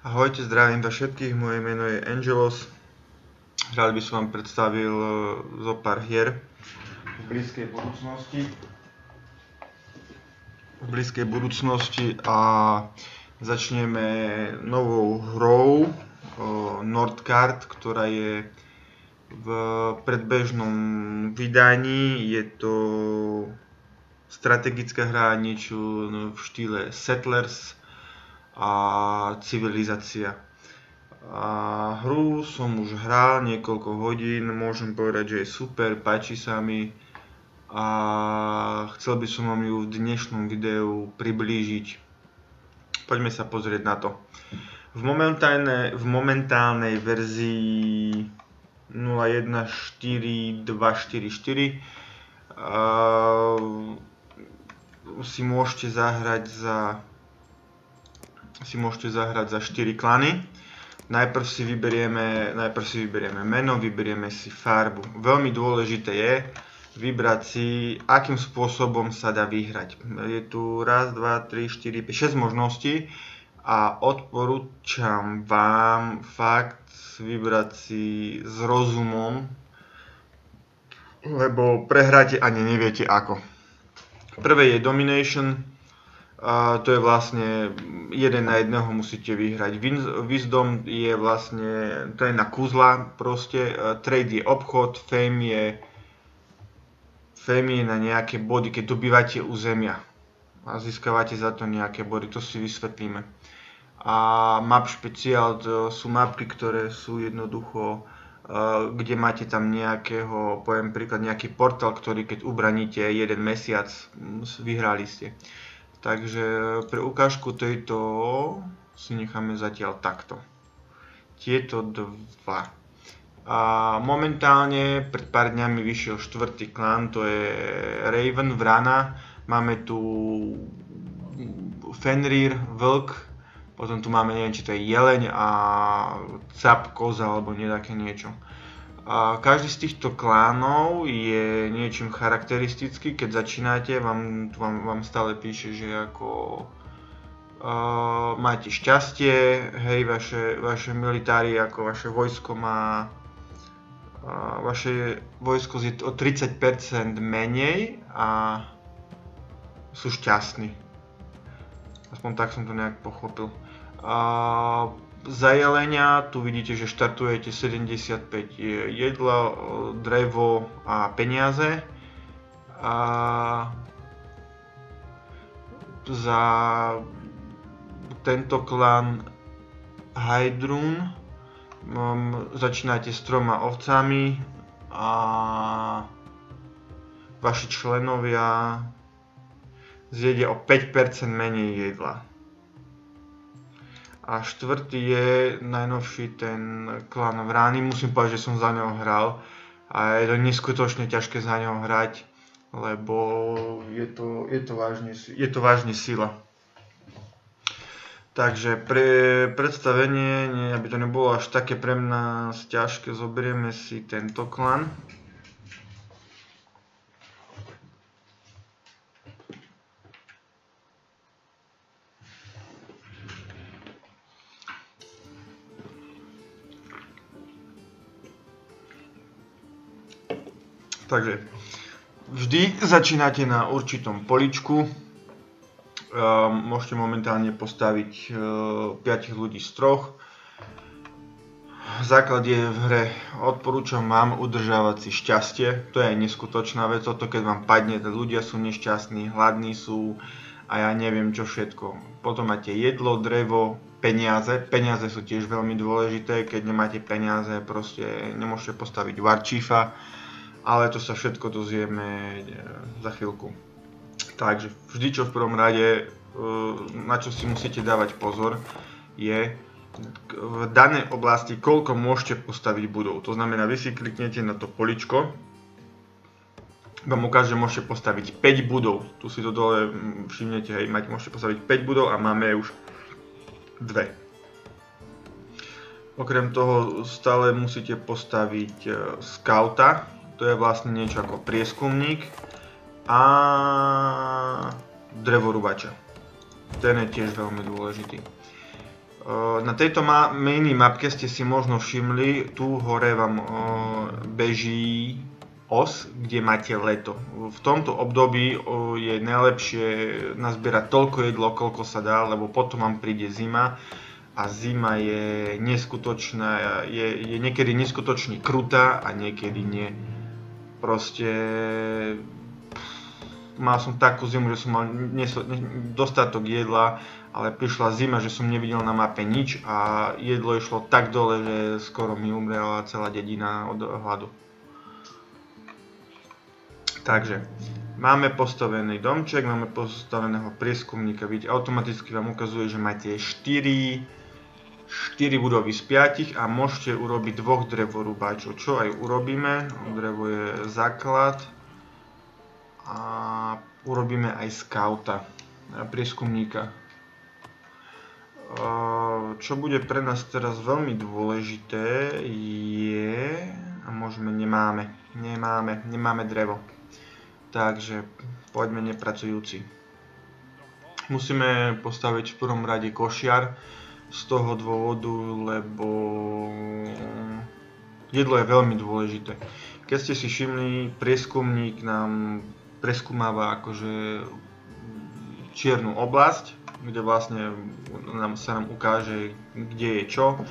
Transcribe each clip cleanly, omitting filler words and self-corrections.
Ahojte, zdravím vás všetkých, moje meno je Angelos. Rád by som vám predstavil zo pár hier v blízkej budúcnosti a začneme novou hrou Nordcard, ktorá je v predbežnom vydaní. Je to strategická hra, niečo v štýle Settlers a Civilizácia. A hru som už hral niekoľko hodín, môžem povedať, že je super, páči sa mi a chcel by som vám ju v dnešnom videu priblížiť. Poďme sa pozrieť na to. V momentálnej verzii 01.4.2.4.4 si môžete zahrať za 4 klany. Najprv si vyberieme meno, vyberieme si farbu. Veľmi dôležité je vybrať si, akým spôsobom sa dá vyhrať. Je tu 1, 2, 3, 4, 5, 6 možností a odporúčam vám fakt vybrať si s rozumom, lebo prehráte ani neviete ako. Prvé je Domination. To je vlastne 1 na 1 musíte vyhrať. Wisdom je vlastne, to je na kúzla proste. Trade je obchod, fame je na nejaké body, keď dobývate územia a získavate za to nejaké body, to si vysvetlíme. A map špeciál, to sú mapky, ktoré sú jednoducho, kde máte tam nejakého, poviem príklad, nejaký portál, ktorý keď ubraníte 1 mesiac, vyhrali ste. Takže pre ukážku tejto si necháme zatiaľ takto. Tieto dva. A momentálne pred pár dňami vyšiel 4. klan, to je Raven, Vrana. Máme tu Fenrir, Vlk. Potom tu máme, neviem či to je Jeleň a Cap, Koza alebo nejaké niečo. A každý z týchto klánov je niečím charakteristický. Keď začínate, vám stále píše, že ako máte šťastie, hej, vaše militári, ako vaše vojsko má, vaše vojsko je o 30% menej a sú šťastní. Aspoň tak som to nejak pochopil. Za jelenia tu vidíte, že štartujete 75 jedla, drevo a peniaze. A za tento klan Heidrun začínate s 3 ovcami a vaši členovia zjedia o 5% menej jedla. A 4. je najnovší ten klan Vrany. Musím povedať, že som za neho hral a je to neskutočne ťažké za neho hrať, lebo je to vážne sila. Takže pre predstavenie, aby to nebolo až také pre nás ťažké, zoberieme si tento klan. Takže vždy začínate na určitom poličku. Môžete momentálne postaviť 5 ľudí z 3. Základ je v hre, odporúčam vám udržávať si šťastie, to je neskutočná vec, toto keď vám padne, ľudia sú nešťastní, hladní sú a ja neviem čo všetko. Potom máte jedlo, drevo, peniaze sú tiež veľmi dôležité, keď nemáte peniaze, proste nemôžete postaviť Warchiefa, ale to sa všetko dozvieme za chvíľku. Takže vždy čo v prvom rade, na čo si musíte dávať pozor, je v danej oblasti koľko môžete postaviť budov. To znamená, vy si kliknete na to poličko, vám ukáže, že môžete postaviť 5 budov. Tu si to dole všimnete, hej, môžete postaviť 5 budov a máme už 2. Okrem toho stále musíte postaviť skauta. To je vlastne niečo ako prieskumník a drevorúbača. Ten je tiež veľmi dôležitý. Na tejto minimapke ste si možno všimli, tu hore vám beží os, kde máte leto. V tomto období je najlepšie nazbierať toľko jedlo, koľko sa dá, lebo potom vám príde zima a zima je neskutočná, je niekedy neskutočne krutá a niekedy nie. Proste mal som takú zimu, že som mal dostatok jedla, ale prišla zima, že som nevidel na mape nič a jedlo išlo tak dole, že skoro mi umrela celá dedina od hladu. Takže máme postavený domček, máme postaveného prieskumníka, vidíte, automaticky vám ukazuje, že máte 4 budovy z 5 a môžete urobiť 2 drevorúbačov, čo aj urobíme. Drevo je základ a urobíme aj skauta, prieskumníka. Čo bude pre nás teraz veľmi dôležité je, a nemáme drevo. Takže poďme nepracujúci. Musíme postaviť v prvom rade košiar z toho dôvodu, lebo jedlo je veľmi dôležité. Keď ste si všimli, prieskumník nám preskúmava akože čiernu oblasť, kde vlastne sa nám ukáže, kde je čo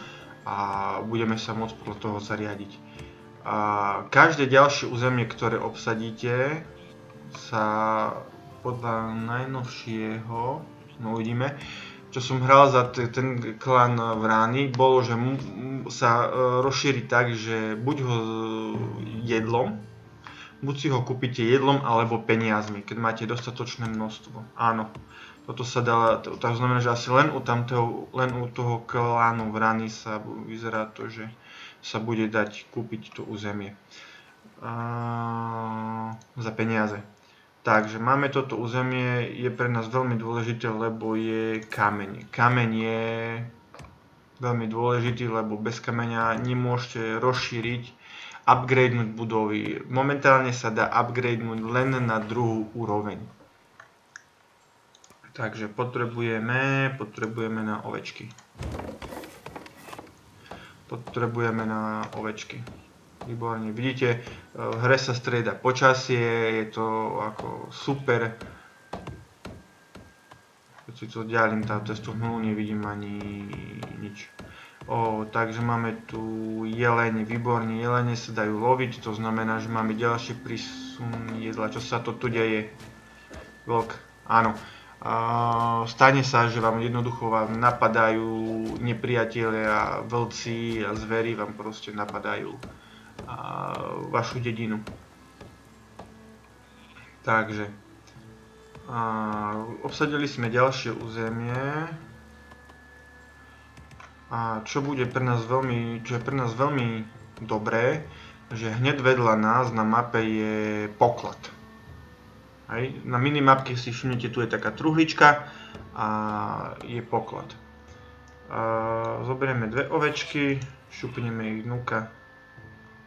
a budeme sa môcť podľa toho zariadiť. A každé ďalšie územie, ktoré obsadíte, sa podľa najnovšieho, no uvidíme, čo som hral za ten klan Vrány, bolo, že sa rozšíri tak, že buď ho jedlom, buď si ho kúpite jedlom alebo peniazmi, keď máte dostatočné množstvo. Áno, toto sa dá, to znamená, že asi len u toho klánu Vrány sa vyzerá to, že sa bude dať kúpiť to územie za peniaze. Takže máme toto územie, je pre nás veľmi dôležité, lebo je kameň. Kameň je veľmi dôležitý, lebo bez kameňa nemôžete rozšíriť, upgradenúť budovy. Momentálne sa dá upgradenúť len na 2. úroveň. Takže potrebujeme na ovečky. Výborne, vidíte, v hre sa strieda počasie, je to ako super. Keď si to ďalím, cez tú hmlu nevidím ani nič. Takže máme tu jelene, výborne, jelene sa dajú loviť, to znamená, že máme ďalší prísun jedla. Čo sa to tu deje? Vlk, áno. Stane sa, že vám jednoducho napadajú nepriatelia, vlci a zvery vám proste napadajú vašu dedinu. Takže obsadili sme ďalšie územie a čo je pre nás veľmi dobré, že hneď vedľa nás na mape je poklad. Na minimapke si všimnete, tu je taká truhlička a je poklad. Zoberieme 2 ovečky, šupneme ich dnuka.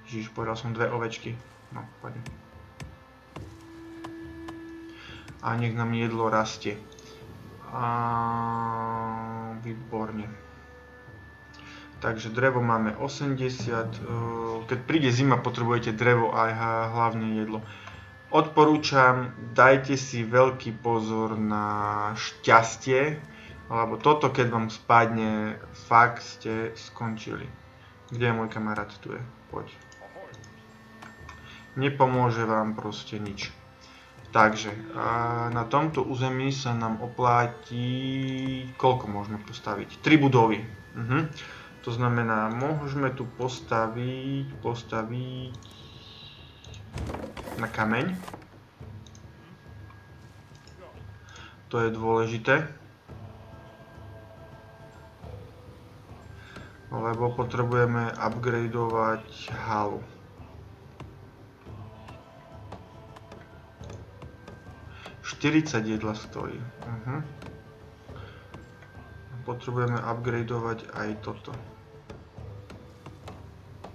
Ježiš, povedal som 2 ovečky. No, poďme. A nech nám jedlo rastie. Výborne. Takže drevo máme 80. Keď príde zima, potrebujete drevo a hlavne jedlo. Odporúčam, dajte si veľký pozor na šťastie, lebo toto keď vám spadne, fakt ste skončili. Kde je môj kamarát? Tu je. Poď. Nepomôže vám proste nič. Takže na tomto území sa nám oplatí, koľko môžeme postaviť? 3 budovy. To znamená, môžeme tu postaviť na kameň. To je dôležité. Lebo potrebujeme upgradeovať halu. $40 jedla stojí. Potrebujeme upgradeovať aj toto.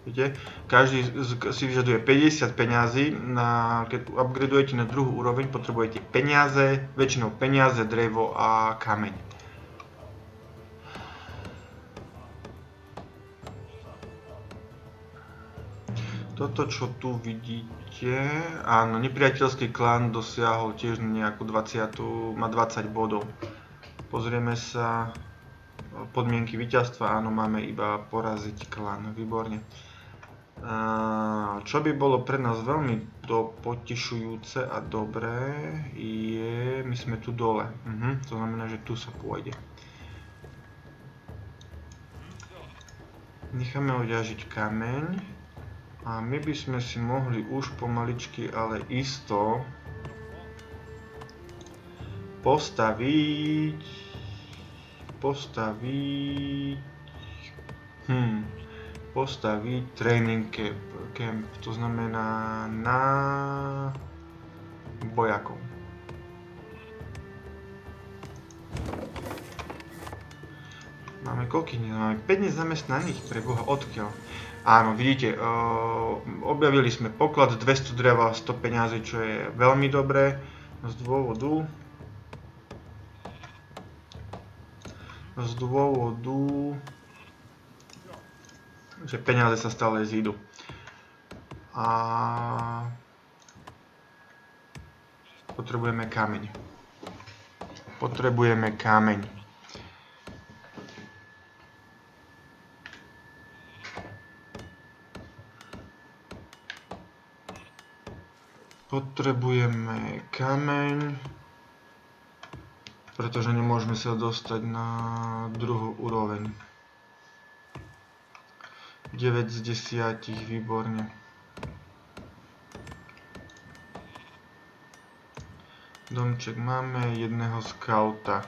Vidíte? Každý si vyžaduje 50 peňazí. Keď upgradeujete na 2. úroveň, potrebujete peniaze, väčšinou peniaze, drevo a kameň. Toto, čo tu vidíte, áno, nepriateľský klan dosiahol tiež nejakú 20, má 20 bodov. Pozrieme sa, podmienky víťazstva, áno, máme iba poraziť klan, výborne. Čo by bolo pre nás veľmi potešujúce a dobré je, my sme tu dole, to znamená, že tu sa pôjde. Necháme odťažiť kameň. A my by sme si mohli už pomaličky, ale isto postaviť training camp, to znamená na bojakov. Máme koľkých? Máme 5 nezamestnaných, pre Boha, odkiaľ? Áno, vidíte, objavili sme poklad 200 dreva, 100 peňazí, čo je veľmi dobré z dôvodu, že peniaze sa stále zídu. A potrebujeme kameň. Potrebujeme kameň, pretože nemôžeme sa dostať na druhú úroveň. 9 z 10, výborne. Domček máme, jedného skauta.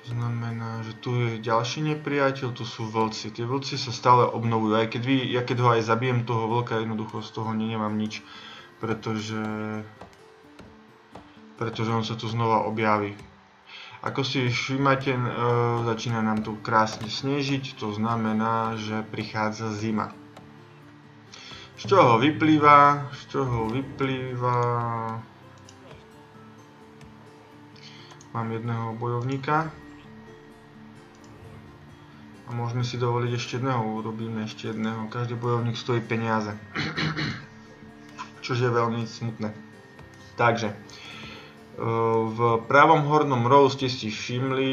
To znamená, že tu je ďalší nepriateľ, tu sú vlci. Tie vlci sa stále obnovujú, aj ja keď ho aj zabijem toho vlka, jednoducho z toho nemám nič, pretože on sa tu znova objaví. Ako si všímate, začína nám tu krásne snežiť, to znamená, že prichádza zima. Z čoho vyplýva? Mám jedného bojovníka. A môžeme si dovoliť ešte jedného, urobíme ešte jedného. Každý bojovník stojí peniaze. Čože je veľmi smutné. Takže, v pravom hornom rohu ste si všimli,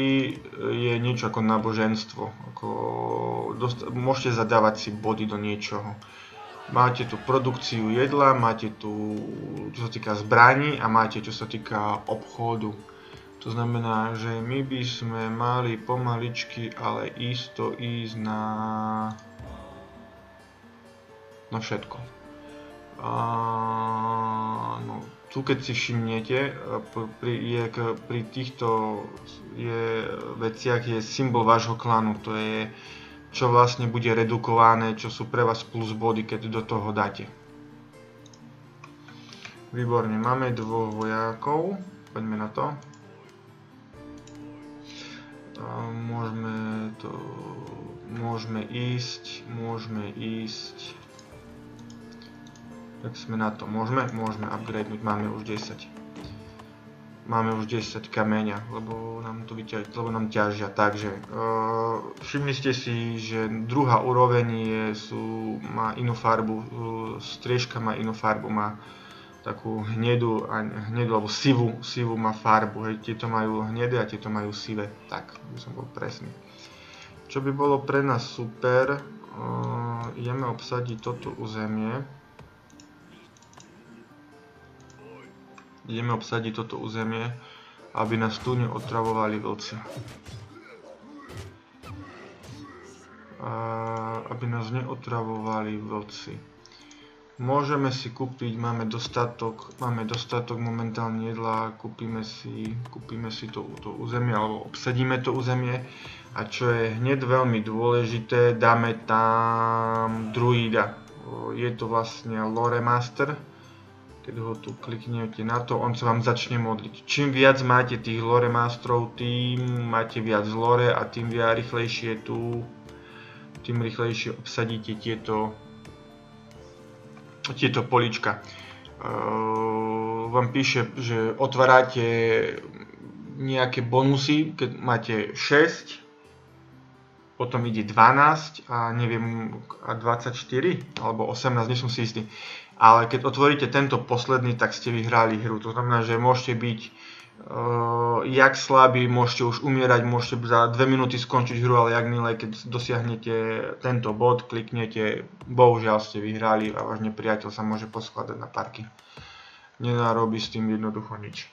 je niečo ako náboženstvo. Môžete zadávať si body do niečoho. Máte tu produkciu jedla, máte tu, čo sa týka zbraní a máte, čo sa týka obchodu. To znamená, že my by sme mali pomaličky, ale isto ísť na všetko. No, tu keď si všimnete, pri týchto veciach je symbol vášho klanu, to je čo vlastne bude redukované, čo sú pre vás plus body, keď do toho dáte. Výborne, máme dvoch vojakov, poďme na to. Môžeme ísť. Tak sme na to. Môžeme upgradenúť, máme už 10. Máme už 10 kameňa, lebo nám ťažia. Takže všimli ste si, že druhá úroveň má inú farbu, striežka má inú farbu, má takú hnedú alebo sivú má farbu, hej, tieto majú hnedé a tieto majú sivé, tak by som bol presný. Čo by bolo pre nás super, ideme obsadiť toto územie. Aby nás tu neotravovali vlci. Môžeme si kúpiť, máme dostatok momentálne jedla, kúpime si to územie, alebo obsadíme to územie. A čo je hneď veľmi dôležité, dáme tam druida. Je to vlastne lore master. Keď ho tu kliknete na to, on sa vám začne modliť. Čím viac máte tých lore masterov, tým máte viac lore a tým rýchlejšie obsadíte tieto polička. Vám píše, že otvárate nejaké bonusy, keď máte 6, potom ide 12 a neviem, a 24 alebo 18, nie som si istý. Ale keď otvoríte tento posledný, tak ste vyhrali hru. To znamená, že môžete byť jak slabí, môžete už umierať, môžete za 2 minúty skončiť hru, ale jakmile keď dosiahnete tento bod, kliknete, bohužiaľ ste vyhrali a váš nepriateľ sa môže poskladať na parky. Nenarobí s tým jednoducho nič.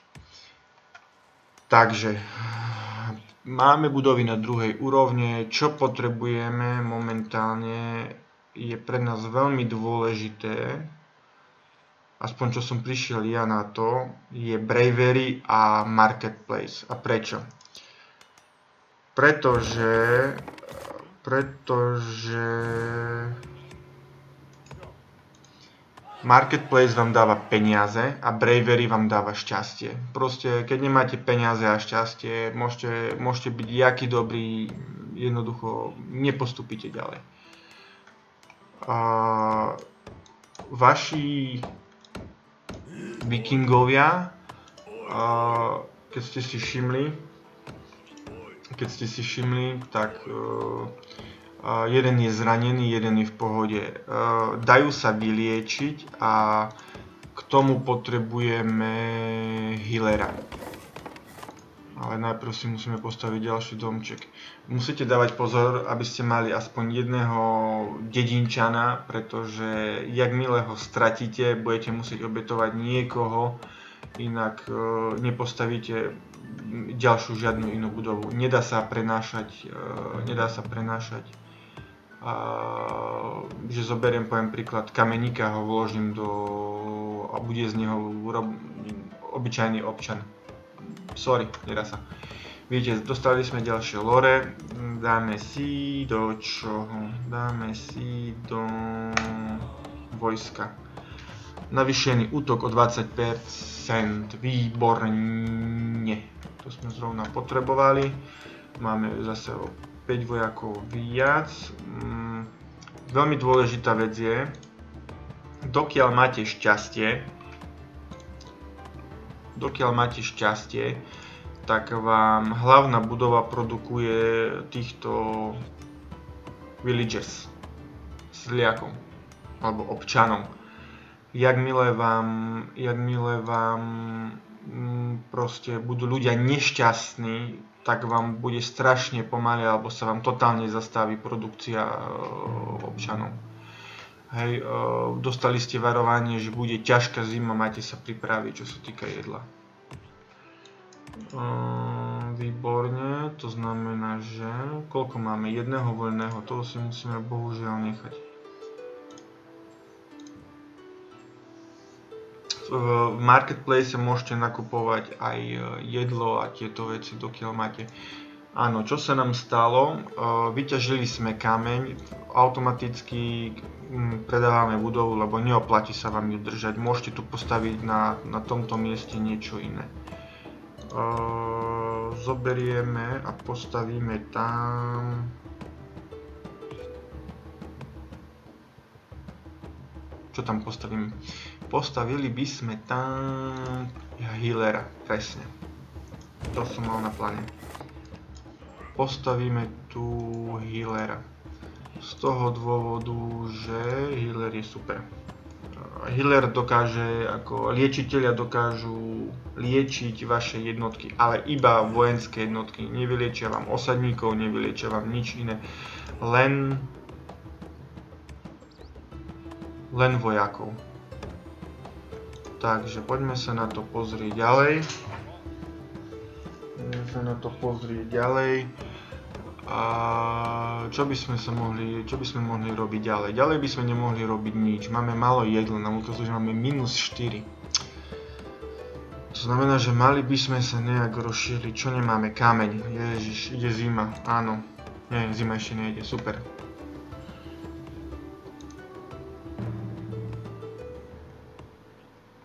Takže máme budovy na druhej úrovne. Čo potrebujeme momentálne je pre nás veľmi dôležité, aspoň čo som prišiel ja na to, je Bravery a Marketplace. A prečo? Pretože Marketplace vám dáva peniaze a Bravery vám dáva šťastie. Proste, keď nemáte peniaze a šťastie, môžete byť jaký dobrý, jednoducho nepostupíte ďalej. Vaši vikingovia, keď ste si všimli, tak jeden je zranený, jeden je v pohode. Dajú sa vyliečiť a k tomu potrebujeme healera. Ale najprv si musíme postaviť ďalší domček. Musíte dávať pozor, aby ste mali aspoň jedného dedinčana, pretože jakmile ho stratíte, budete musieť obetovať niekoho, inak nepostavíte ďalšiu žiadnu inú budovu. Nedá sa prenášať, že zoberiem, poviem príklad, kameníka, ho vložím a bude z neho obyčajný občan. Sorry, nedá sa. Vidíte, dostali sme ďalšie lore, dáme si do čoho? Dáme si do vojska. Navýšený útok o 20%, výborne. To sme zrovna potrebovali. Máme zase o 5 vojakov viac. Veľmi dôležitá vec je, dokiaľ máte šťastie, tak vám hlavná budova produkuje týchto villagers, sliakov, alebo občanov. Jakmile vám proste budú ľudia nešťastní, tak vám bude strašne pomaly, alebo sa vám totálne zastaví produkcia občanov. Hej, dostali ste varovanie, že bude ťažká zima, máte sa pripraviť, čo sa týka jedla. Výborne, to znamená, že koľko máme? Jedného voľného, toho si musíme bohužiaľ nechať. V Marketplace môžete nakupovať aj jedlo a tieto veci, dokiaľ máte. Áno, čo sa nám stalo? Vyťažili sme kameň, automaticky predávame budovu, lebo neoplatí sa vám ju držať. Môžete tu postaviť na tomto mieste niečo iné. Zoberieme a postavíme tam. Čo tam postavíme? Postavili by sme tam healera, presne. To som mal na pláne. Postavíme tu healera. Z toho dôvodu, že healer je super. Healer dokáže, ako liečitelia dokážu liečiť vaše jednotky, ale iba vojenské jednotky. Nevyliečia vám osadníkov, nevyliečia vám nič iné. Len vojakov. Takže poďme sa na to pozrieť ďalej. A čo by sme mohli robiť ďalej? Ďalej by sme nemohli robiť nič. Máme málo jedla, nám ukazuje, že máme -4. To znamená, že mali by sme sa nejak rozšíriť. Čo nemáme? Kameň. Ježiš, ide zima. Áno. Nie, zima ešte nejde. Super.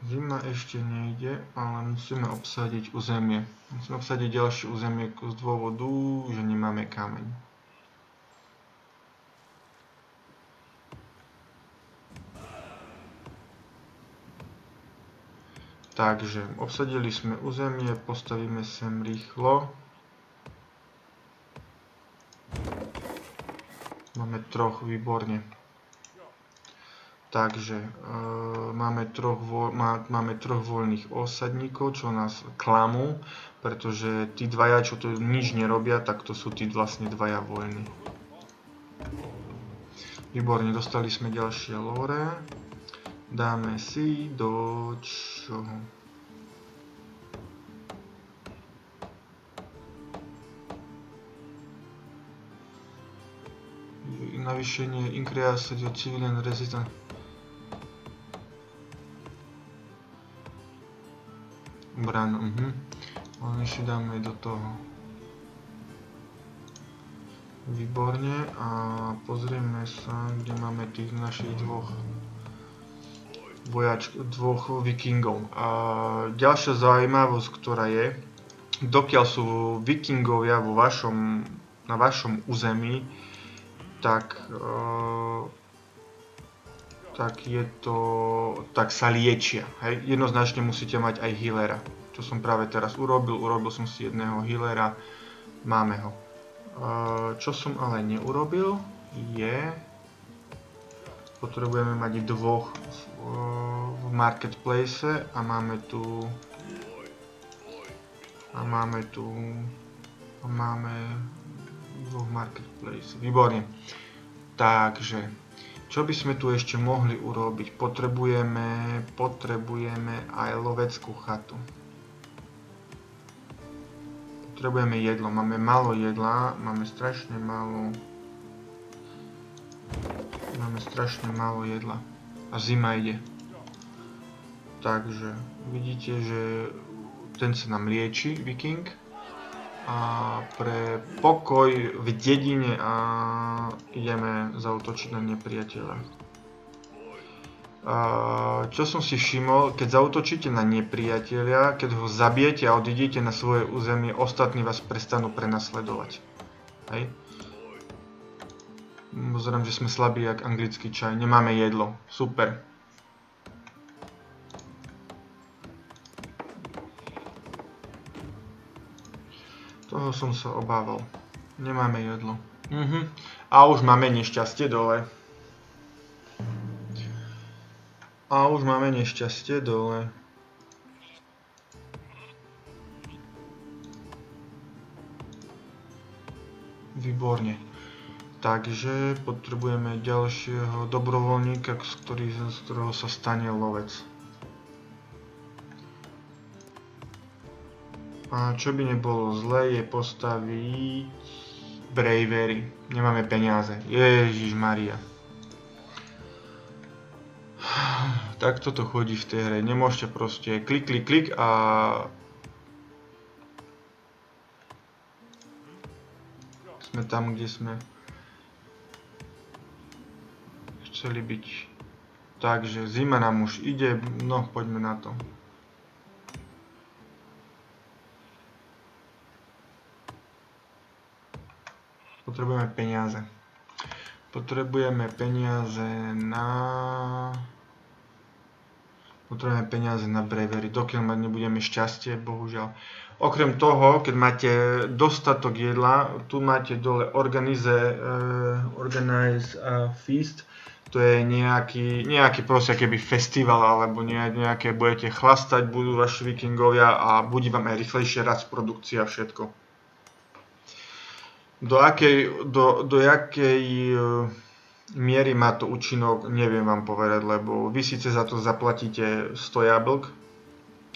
Zima ešte nejde, ale musíme obsadiť územie. Musíme obsadiť ďalšie územie z dôvodu, že nemáme kameň. Takže obsadili sme územie, postavíme sem rýchlo. Máme troch, výborne. Takže máme troch voľných osadníkov, čo nás klamú, pretože tí dvaja, čo tu nič nerobia, tak to sú tí vlastne dvaja voľní. Výborne, dostali sme ďalšie lore. Dáme si do čoho? Navýšenie increase your civilian resistance. Bráno, ale ešte dáme do toho. Výborne, a pozrieme sa, kde máme tých našich dvoch vikingov. A ďalšia zaujímavosť, ktorá je, dokiaľ sú vikingovia na vašom území, tak sa liečia. Hej? Jednoznačne musíte mať aj healera. Čo som práve teraz urobil som si jedného healera, máme ho. Čo som ale neurobil je, potrebujeme mať dvoch v marketplace a máme dvoch marketplace. Výborne. Takže čo by sme tu ešte mohli urobiť? Potrebujeme aj loveckú chatu. Potrebujeme jedlo. Máme málo jedla, máme strašne málo jedla. A zima ide. Takže vidíte, že ten sa nám lieči, viking. A pre pokoj v dedine ideme zaútočiť na nepriateľa. Čo som si všimol, keď zaútočíte na nepriateľa, keď ho zabijete a odídete na svoje územie, ostatní vás prestanú prenasledovať. Hej. Pozerám, že sme slabí jak anglický čaj, nemáme jedlo, super. Toho som sa obával. Nemáme jedlo. A už máme nešťastie dole. Výborne. Takže potrebujeme ďalšieho dobrovoľníka, z ktorého sa stane lovec. A čo by nebolo zlé, je postaviť bravery. Nemáme peniaze. Ježišmaria. Tak toto chodí v tej hre. Nemôžete proste klik a sme tam, kde sme chceli byť. Takže zima nám už ide, no poďme na to. Potrebujeme peniaze. Potrebujeme peniaze na bravery, dokiaľ mať nebudeme šťastie, bohužiaľ. Okrem toho, keď máte dostatok jedla, tu máte dole organize feast, to je nejaký proste keby festival, alebo nejaké budete chlastať, budú vaši vikingovia a bude vám aj rýchlejšie rast produkcia a všetko. Do jakej miery má to účinok, neviem vám povedať, lebo vy síce za to zaplatíte 100 jablk,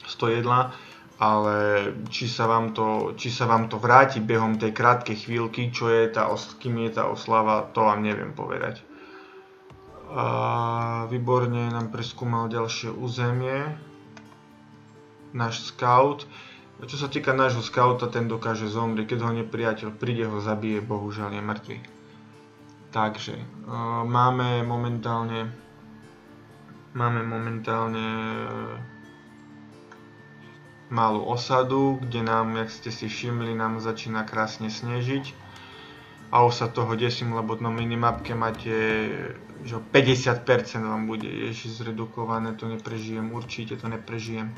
100 jedla, ale či sa vám to vráti behom tej krátkej chvíľky, kým je tá oslava, to vám neviem povedať. Výborne nám preskúmal ďalšie územie, náš scout. Čo sa týka nášho skauta, ten dokáže zomrieť, keď ho nepriateľ príde, ho zabije, bohužiaľ je mŕtvy. Takže máme momentálne malú osadu, kde nám, jak ste si všimli, nám začína krásne snežiť. A už sa toho desím, lebo na minimapke máte, že 50% vám bude zredukované, to neprežijem, určite to neprežijem.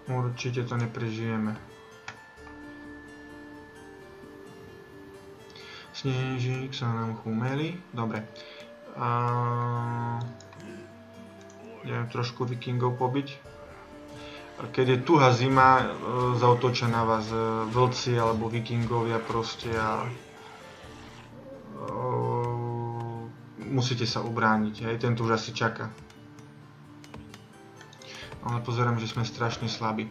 Určite to neprežijeme. Snežík sa nám chumeli. Dobre. Idem trošku vikingov pobiť. Keď je tuhá zima, zautočia na vás vlci alebo vikingovia proste a musíte sa ubrániť. Hej, tento už asi čaká. Ale pozerám, že sme strašne slabí.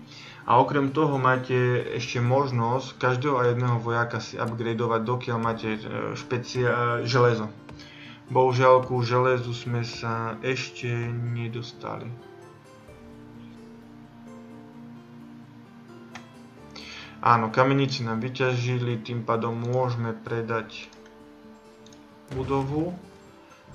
A okrem toho máte ešte možnosť každého a jedného vojaka si upgradeovať, dokiaľ máte železo. Bohužiaľ ku železu sme sa ešte nedostali. Áno, kamenici nám vyťažili, tým pádom môžeme predať budovu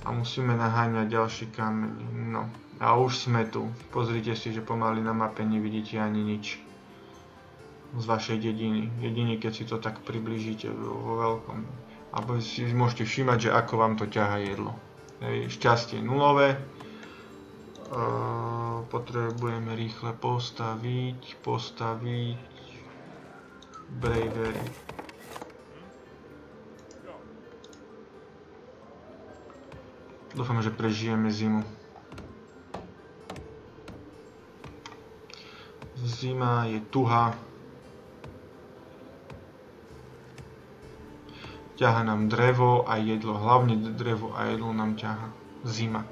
a musíme naháňať ďalší kameň. No. A už sme tu. Pozrite si, že pomaly na mape nevidíte ani nič z vašej dediny. Jedine keď si to tak priblížite vo veľkom. Alebo si môžete všímať, že ako vám to ťaha jedlo. Šťastie nulové. Potrebujeme rýchle postaviť bravery. Dúfam, že prežijeme zimu. Zima je tuhá. Ťaha nám drevo a jedlo. Hlavne drevo a jedlo nám ťaha zima.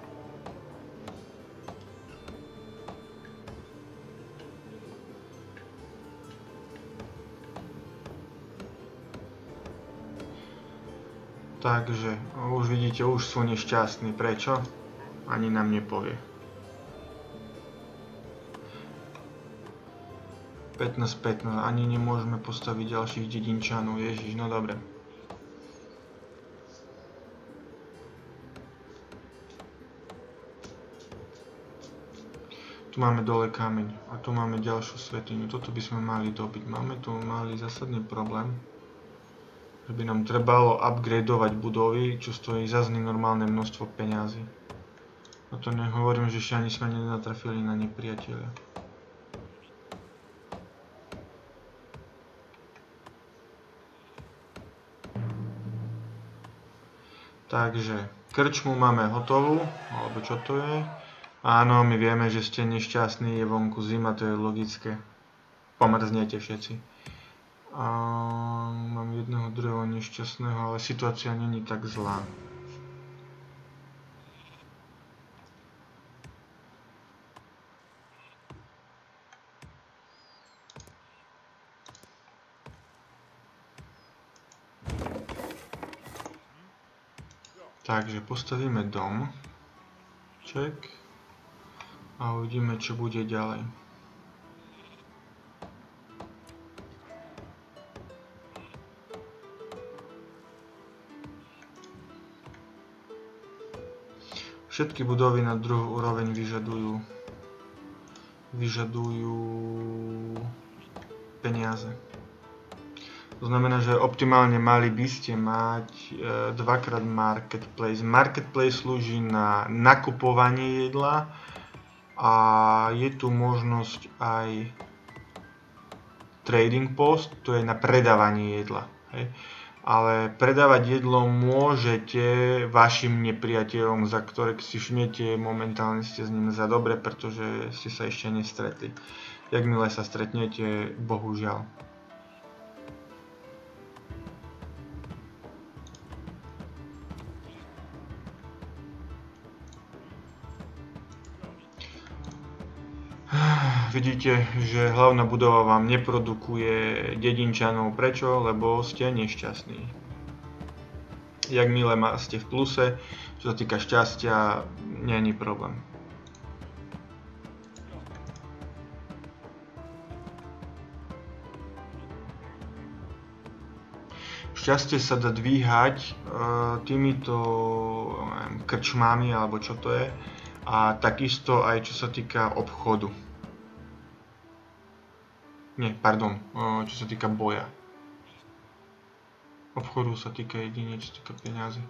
Takže už vidíte, už sú nešťastní. Prečo? Ani nám nepovie. 15, ani nemôžeme postaviť ďalších dedinčanov, ježiš, no dobre. Tu máme dole kameň a tu máme ďalšiu svätyňu, toto by sme mali dobiť. Máme tu malý zásadný problém, že by nám trebalo upgradeovať budovy, čo stojí zase normálne množstvo peňazí. No to nehovorím, že ešte ani sme nenatrafili na nepriateľa. Takže krčmu máme hotovú, alebo čo to je? Áno, my vieme, že ste nešťastní, je vonku zima, to je logické. Pomrznete všetci. Mám jedného druhého nešťastného, ale situácia není tak zlá. Takže postavíme dom. Ček. A uvidíme, čo bude ďalej. Všetky budovy na druhú úroveň vyžadujú peniaze. To znamená, že optimálne mali by ste mať dvakrát marketplace. Marketplace slúži na nakupovanie jedla a je tu možnosť aj trading post, to je na predávanie jedla. Hej. Ale predávať jedlo môžete vašim nepriateľom, za ktoré si všimnete, momentálne ste s ním za dobre, pretože ste sa ešte nestretli. Jakmile sa stretnete, bohužiaľ. Vidíte, že hlavná budova vám neprodukuje dedinčanov. Prečo? Lebo ste nešťastní. Jakmile ste v pluse, čo sa týka šťastia, nie je problém. Šťastie sa dá dvíhať týmito krčmami, alebo čo to je, a takisto aj čo sa týka obchodu. Nie, pardon, čo sa týka boja. Obchodu sa týka jedine, čo sa týka peniazy.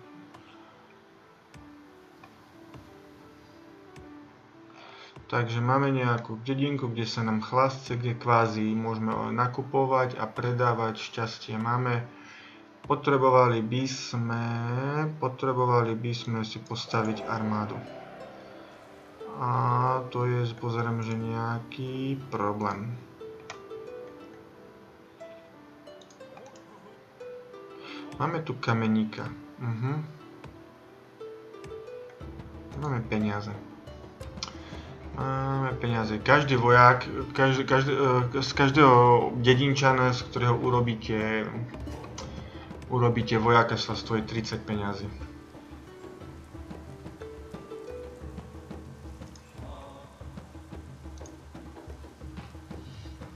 Takže máme nejakú dedinku, kde sa nám chlasce, kde kvázi môžeme nakupovať a predávať šťastie. Máme Potrebovali by sme si postaviť armádu. A to je, pozerám, že nejaký problém. Máme tu kameníka. Máme peniaze. Každý vojak, z každého dedinčana, z ktorého urobíte vojaka, sa stojí 30 peňazí.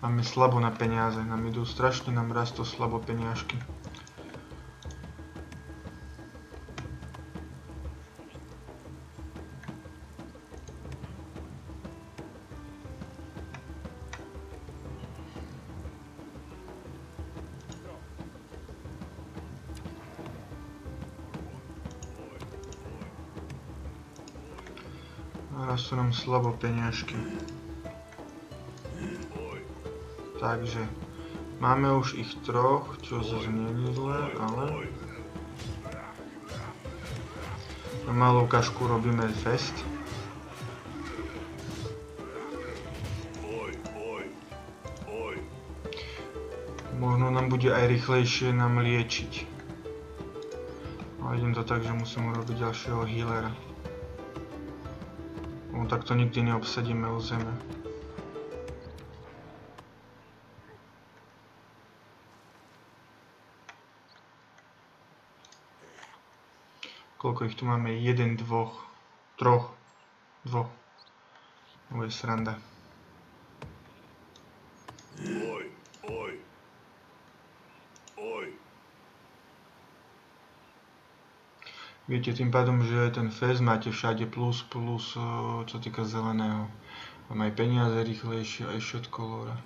Máme slabo na peniaze, strašne nám rastú slabo peniažky. Rastú nám slabo peniažky. Takže máme už ich troch, čo zase nie je zlé, ale na malú kašku robíme fest. Možno nám bude aj rýchlejšie nám liečiť. A idem to tak, že musím urobiť ďalšieho healera. No takto nikdy neobsadíme územie. Koľko ich tu máme? 1, 2, 3, 2. To je sranda. Viete tým pádom, že ten fez máte všade plus, čo týka zeleného. Mám aj peniaze rýchlejšie, aj všetko lore.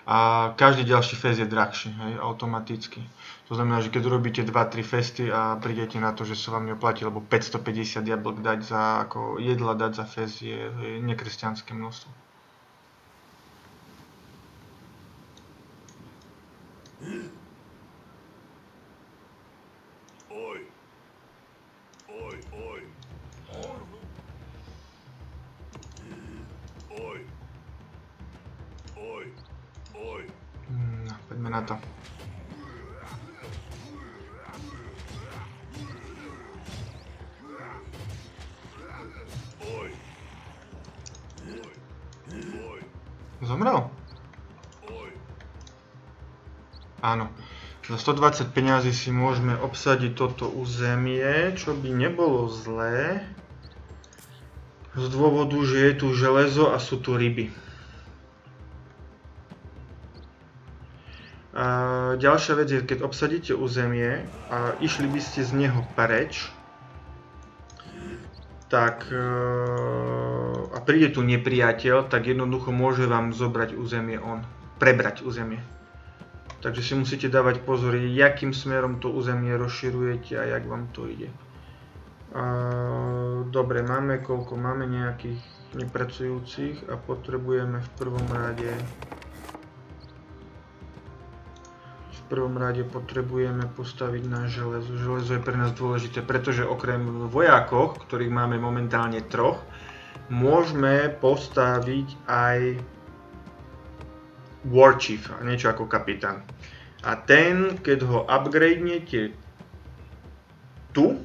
A každý ďalší fez je drahší, hej, automaticky. To znamená, že keď urobíte 2-3 festy a prídete na to, že sa vám neoplatí, lebo 550 jablk dať za, ako jedla dať za fez je nekresťanské množstvo. Poďme na to. Zomrel? Áno. Za 120 peňazí si môžeme obsadiť toto územie, čo by nebolo zlé. Z dôvodu, že je tu železo a sú tu ryby. Ďalšia vec je, keď obsadíte územie a išli by ste z neho preč, tak a príde tu nepriateľ, tak jednoducho môže vám zobrať územie prebrať územie. Takže si musíte dávať pozor, jakým smerom to územie rozširujete a jak vám to ide. Dobre, máme koľko? Máme nejakých nepracujúcich a potrebujeme v prvom rade potrebujeme postaviť na železo. Železo je pre nás dôležité, pretože okrem vojakov, ktorých máme momentálne 3, môžeme postaviť aj War Chief, niečo ako kapitán. A ten, keď ho upgradenete tu,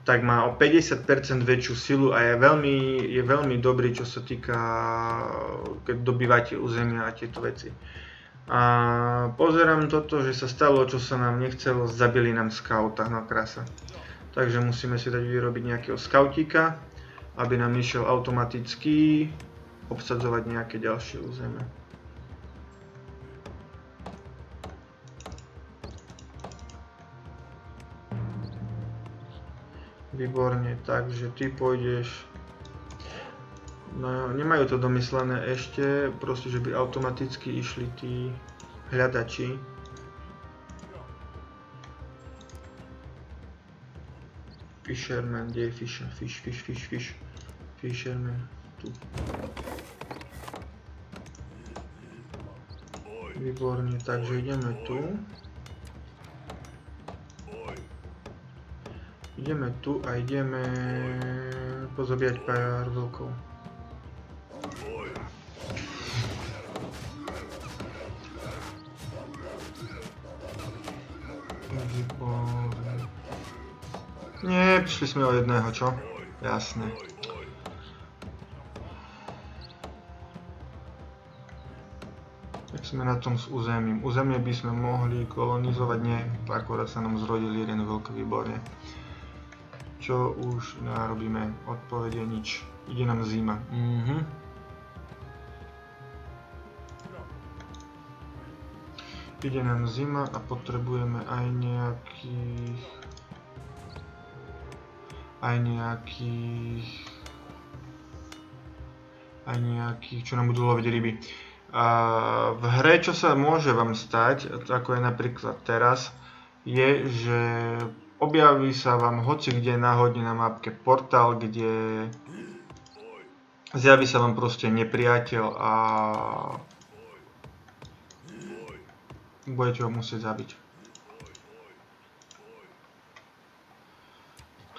tak má o 50% väčšiu silu a je veľmi dobrý, čo sa týka, keď dobývate územia a tieto veci. A pozerám toto, že sa stalo, čo sa nám nechcelo, zabili nám skauta, no krása. Takže musíme si dať vyrobiť nejakého skautíka, aby nám išiel automaticky obsadzovať nejaké ďalšie územie. Výborne, takže ty pôjdeš. No, nemajú to domyslené ešte, proste, že by automaticky išli tí hľadači. Fisherman, kde je Fisher? Fish. Fisherman, tu. Výborne, takže ideme tu. Ideme tu a ideme pozabíjať pár vlkov. Nie, prišli sme o jedného, čo? Jasné. Tak sme na tom s územím. Územie by sme mohli kolonizovať, nie. Akorát sa nám zrodil jeden veľký, výborne. Čo už narobíme? Odpovede nič. Ide nám zima. Ide nám zima a potrebujeme aj nejakých, čo nám budú loviť ryby. A v hre, čo sa môže vám stať, ako je napríklad teraz, je, že objaví sa vám hoci kde náhodne na mapke portál, kde zjaví sa vám proste nepriateľ a budete ho musieť zabiť.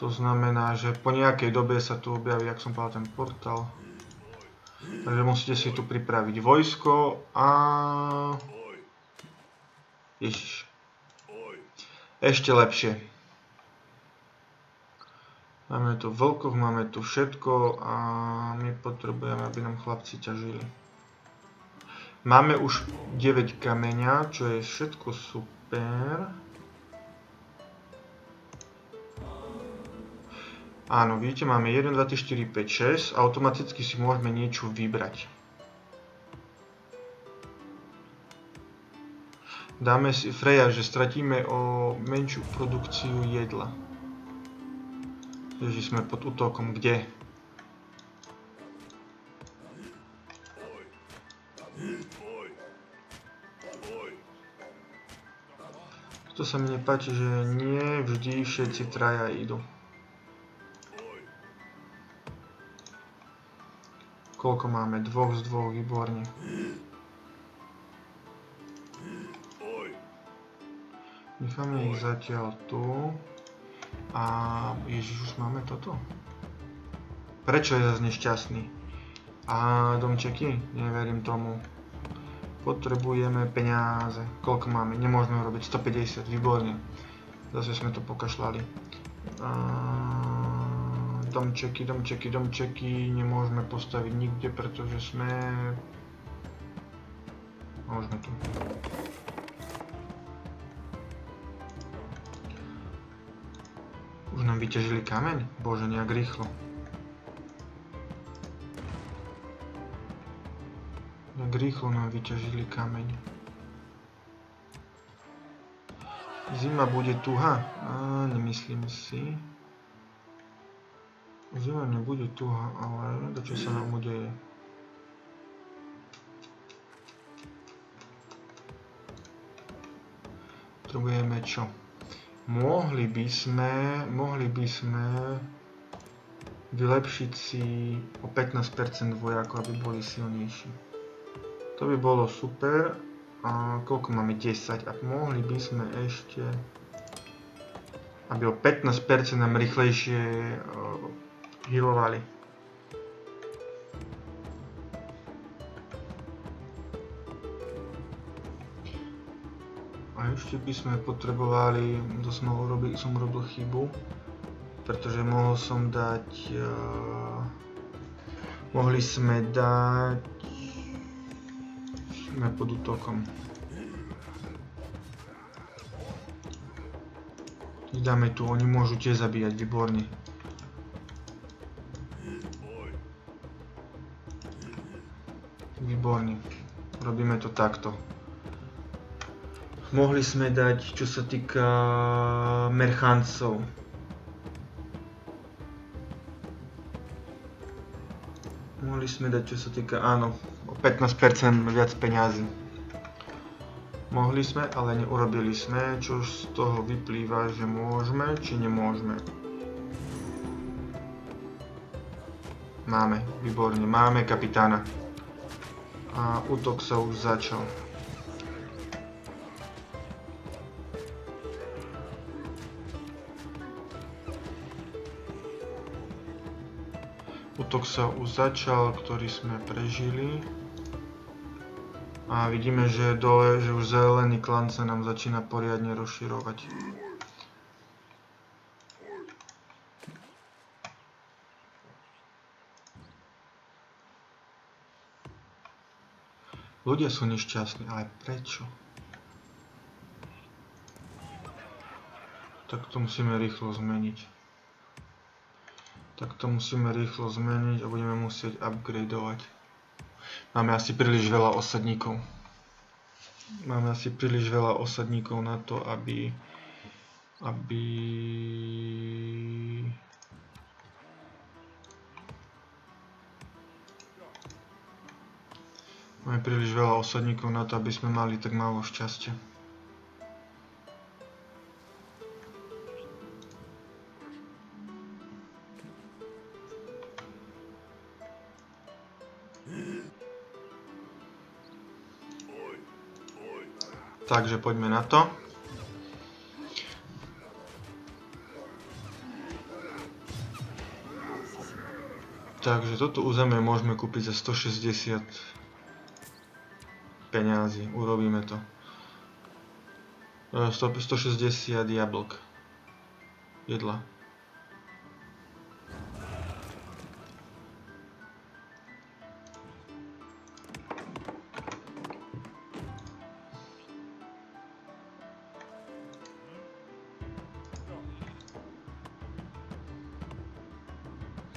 To znamená, že po nejakej dobe sa tu objaví, jak som povedal, ten portál. Takže musíte si tu pripraviť vojsko a... Ježiš. Ešte lepšie. Máme tu vlkov, máme tu všetko a my potrebujeme, aby nám chlapci ťažili. Máme už 9 kameňa, čo je všetko super. Áno, vidíte, máme 1, 2, 3, 4, 5, 6. Automaticky si môžeme niečo vybrať. Dáme si Freja, že stratíme o menšiu produkciu jedla. Takže sme pod útokom. Kde? To sa mi nepáči, že nie vždy všetci traja idú. Koľko máme? 2 z 2, výborne. Necháme ich zatiaľ tu. A ježiš, už máme toto? Prečo je zase nešťastný? A domčeky? Neverím tomu. Potrebujeme peniaze. Koľko máme? Nemôžeme robiť 150, výborne. Zase sme to pokašľali. Domčeky. Nemôžeme postaviť nikde, pretože sme... Môžeme tu. Už nám vyťažili kameň? Bože, nejak rýchlo. Rýchlo nám vyťažili kameň. Zima bude tuhá? Nemyslím si. Zima nebude tuhá, ale čo sa nám udeje. Potrebujeme čo? Mohli by sme vylepšiť si o 15% vojakov, aby boli silnejší. To by bolo super. A koľko máme? 10. A mohli by sme ešte, aby o 15% nám rýchlejšie healovali. A ešte by sme potrebovali, som robil chybu, pretože mohli sme dať pod útokom. Dáme tu, oni môžu tiež zabíjať, výborne. Výborne. Robíme to takto. Mohli sme dať, čo sa týka merchancov. Mohli sme dať, čo sa týka, áno, o 15% viac peňazí. Mohli sme, ale neurobili sme, čo z toho vyplýva, že môžeme, či nemôžeme. Máme, výborne, máme kapitána. A útok sa už začal. Útok sa už začal, ktorý sme prežili. A vidíme, že dole, že už zelený klan sa nám začína poriadne rozširovať. Ľudia sú nešťastní, ale prečo? Tak to musíme rýchlo zmeniť. A budeme musieť upgradeovať. Máme asi príliš veľa osadníkov. Na to, aby Máme príliš veľa osadníkov na to, aby sme mali tak málo šťastia. Takže poďme na to. Takže toto územie môžeme kúpiť za 160 peňazí. Urobíme to. 160 jablk. Jedla.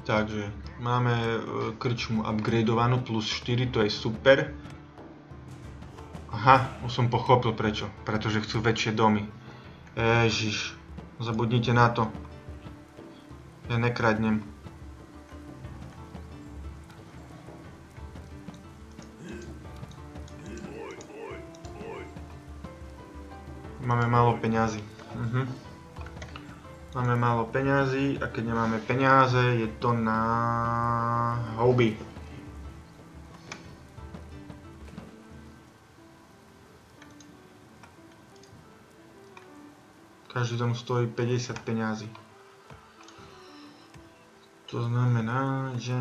Takže máme krčmu upgradeovanú plus 4, to je super. Aha, už som pochopil prečo. Pretože chcú väčšie domy. Ježiš, zabudnite na to. Ja nekradnem. Máme málo peňazí. Máme málo peňazí a keď nemáme peniaze, je to na hobby. Každý dom stojí 50 peňazí. To znamená, že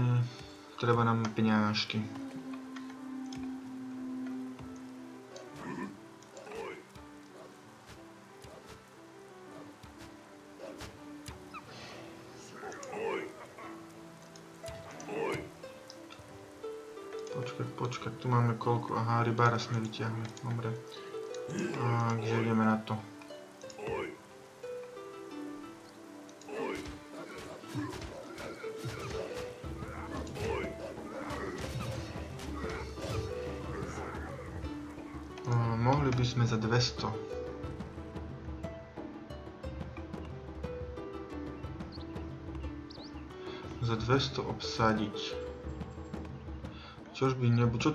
treba nám peňažky. Počkať, tu máme koľko? Aha, rybára sme vyťahli, dobre. Takže ideme na to. Mohli by sme za 200. Za 200 obsadiť.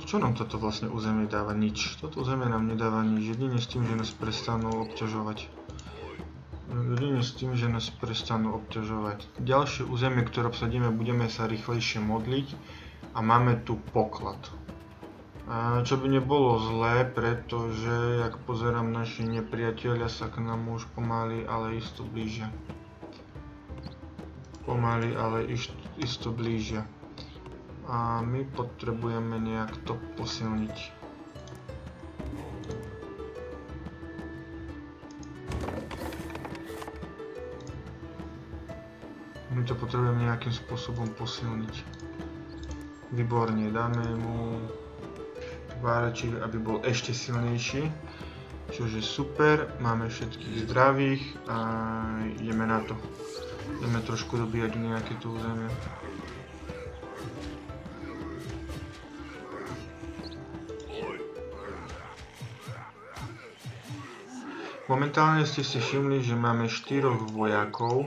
Čo nám toto vlastne územie dáva? Nič. Toto územie nám nedáva nič. Jedine s tým, že nás prestanú obťažovať. Ďalšie územie, ktoré obsadíme, budeme sa rýchlejšie modliť. A máme tu poklad. Čo by nebolo zlé, pretože, jak pozerám, naši nepriatelia sa k nám už pomaly, ale isto blížia. A my potrebujeme nejak to posilniť. My to potrebujeme nejakým spôsobom posilniť. Výborne, dáme mu várečík, aby bol ešte silnejší. Čože super, máme všetkých zdravých a ideme na to. Ideme trošku dobíjať nejaké tu územie. Momentálne ste si všimli, že máme 4 vojakov.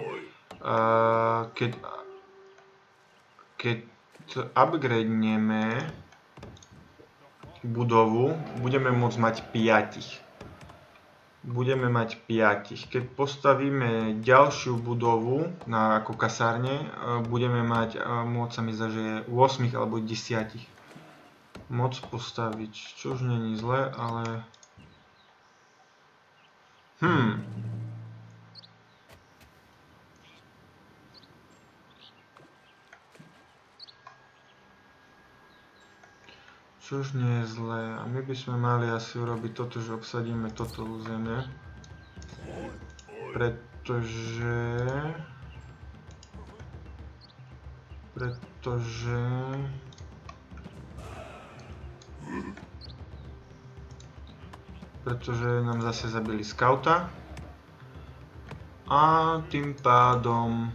Keď upgradeneme budovu, budeme môcť mať 5. Keď postavíme ďalšiu budovu ako kasárne, budeme mať, môcť sa mi zdá, že je 8 alebo 10. Môcť postaviť, čo už není zle, ale... Čož nie je zlé. A my by sme mali asi urobiť toto, že obsadíme toto územie. Pretože nám zase zabili skauta. A tým pádom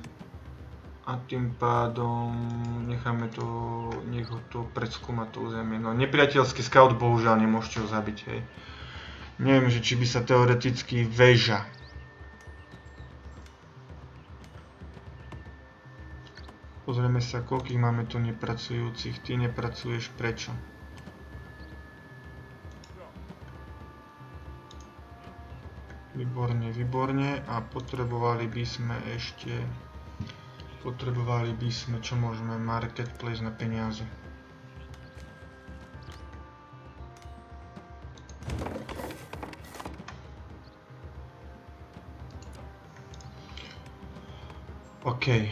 necháme to, nech ho to preskúma to územie. No nepriateľský scout bohužiaľ nemôžete ho zabiť, hej. Neviem, že či by sa teoreticky väža. Pozrieme sa, koľkých máme tu nepracujúcich. Ty nepracuješ, prečo? Výborne, výborne. A potrebovali by sme, čo môžeme, marketplace na peniaze. OK.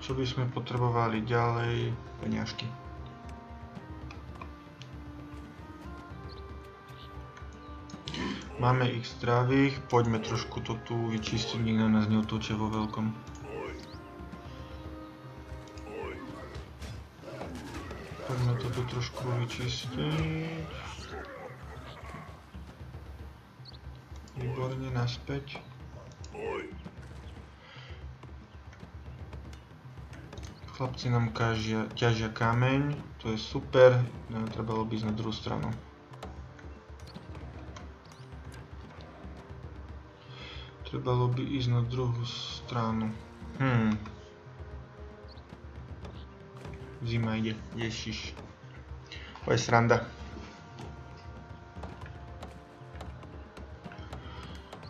Čo by sme potrebovali ďalej? Peňažky. Máme ich zdravých, poďme trošku to tu vyčistiť, nikto nás neutúče vo veľkom. Poďme to tu trošku vyčistiť. Výborne, naspäť. Chlapci nám ťažia kameň, to je super, no, trebalo by ísť na druhú stranu. Trebalo by ísť na druhú stranu. Zima ide, ježiš. To je sranda.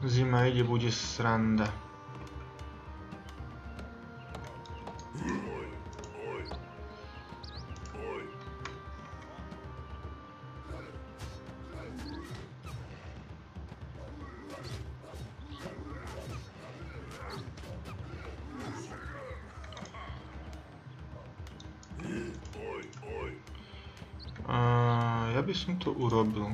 Zima ide, bude sranda. Ja by som to urobil.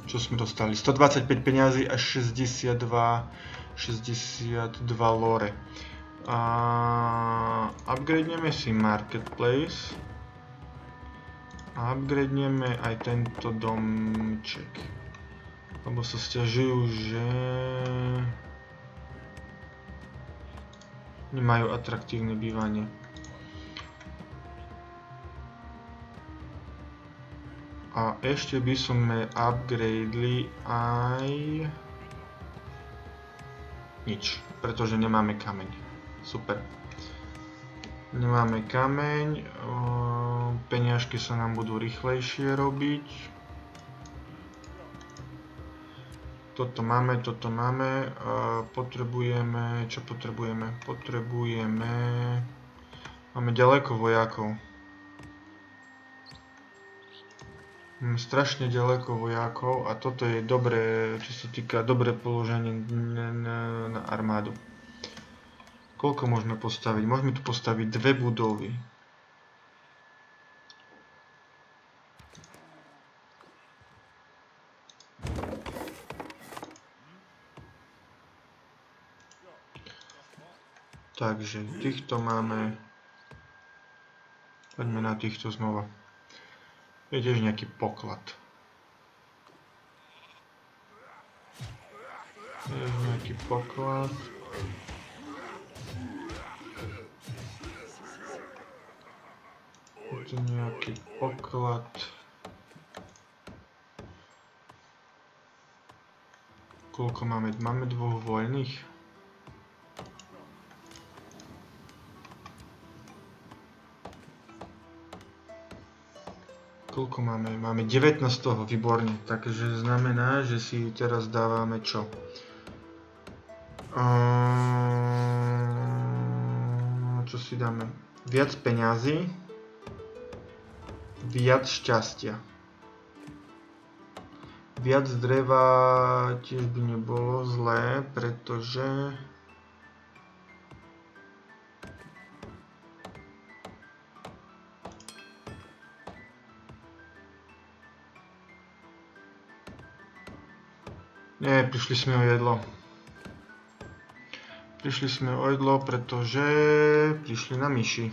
Čo sme dostali? 125 peňazí a 62 lore. Upgradeneme si marketplace. A upgradeneme aj tento domček. Lebo sa sťažujú, že nemajú atraktívne bývanie. A ešte by sme upgradeli aj nič, pretože nemáme kameň. Super. Nemáme kameň, peniažky sa nám budú rýchlejšie robiť. Toto máme. Potrebujeme, čo potrebujeme? Máme ďaleko vojakov. Máme strašne ďaleko vojakov a toto je dobré, čo sa týka dobré položenie na armádu. Koľko môžeme postaviť? Môžeme tu postaviť 2 budovy. Takže týchto máme. Poďme na týchto znova. Je tiež nejaký poklad. Je nejaký poklad. Je tu nejaký poklad. Koľko máme? Máme 2 voľných. Koľko máme? Máme 19 toho, výborne. Takže znamená, že si teraz dávame čo? Čo si dáme? Viac peňazí. Viac šťastia. Viac dreva tiež by nebolo zlé, pretože Nie, prišli sme o jedlo. Prišli sme o jedlo, pretože prišli na myši.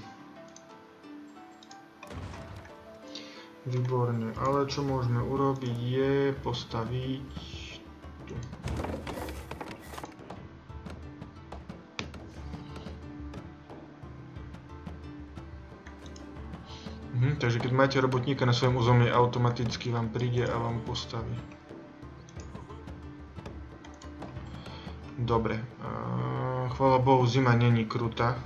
Výborne, ale čo môžeme urobiť je postaviť tu. Takže keď máte robotníka na svojom území, automaticky vám príde a vám postaví. Dobre, chvála Bohu, zima není krutá.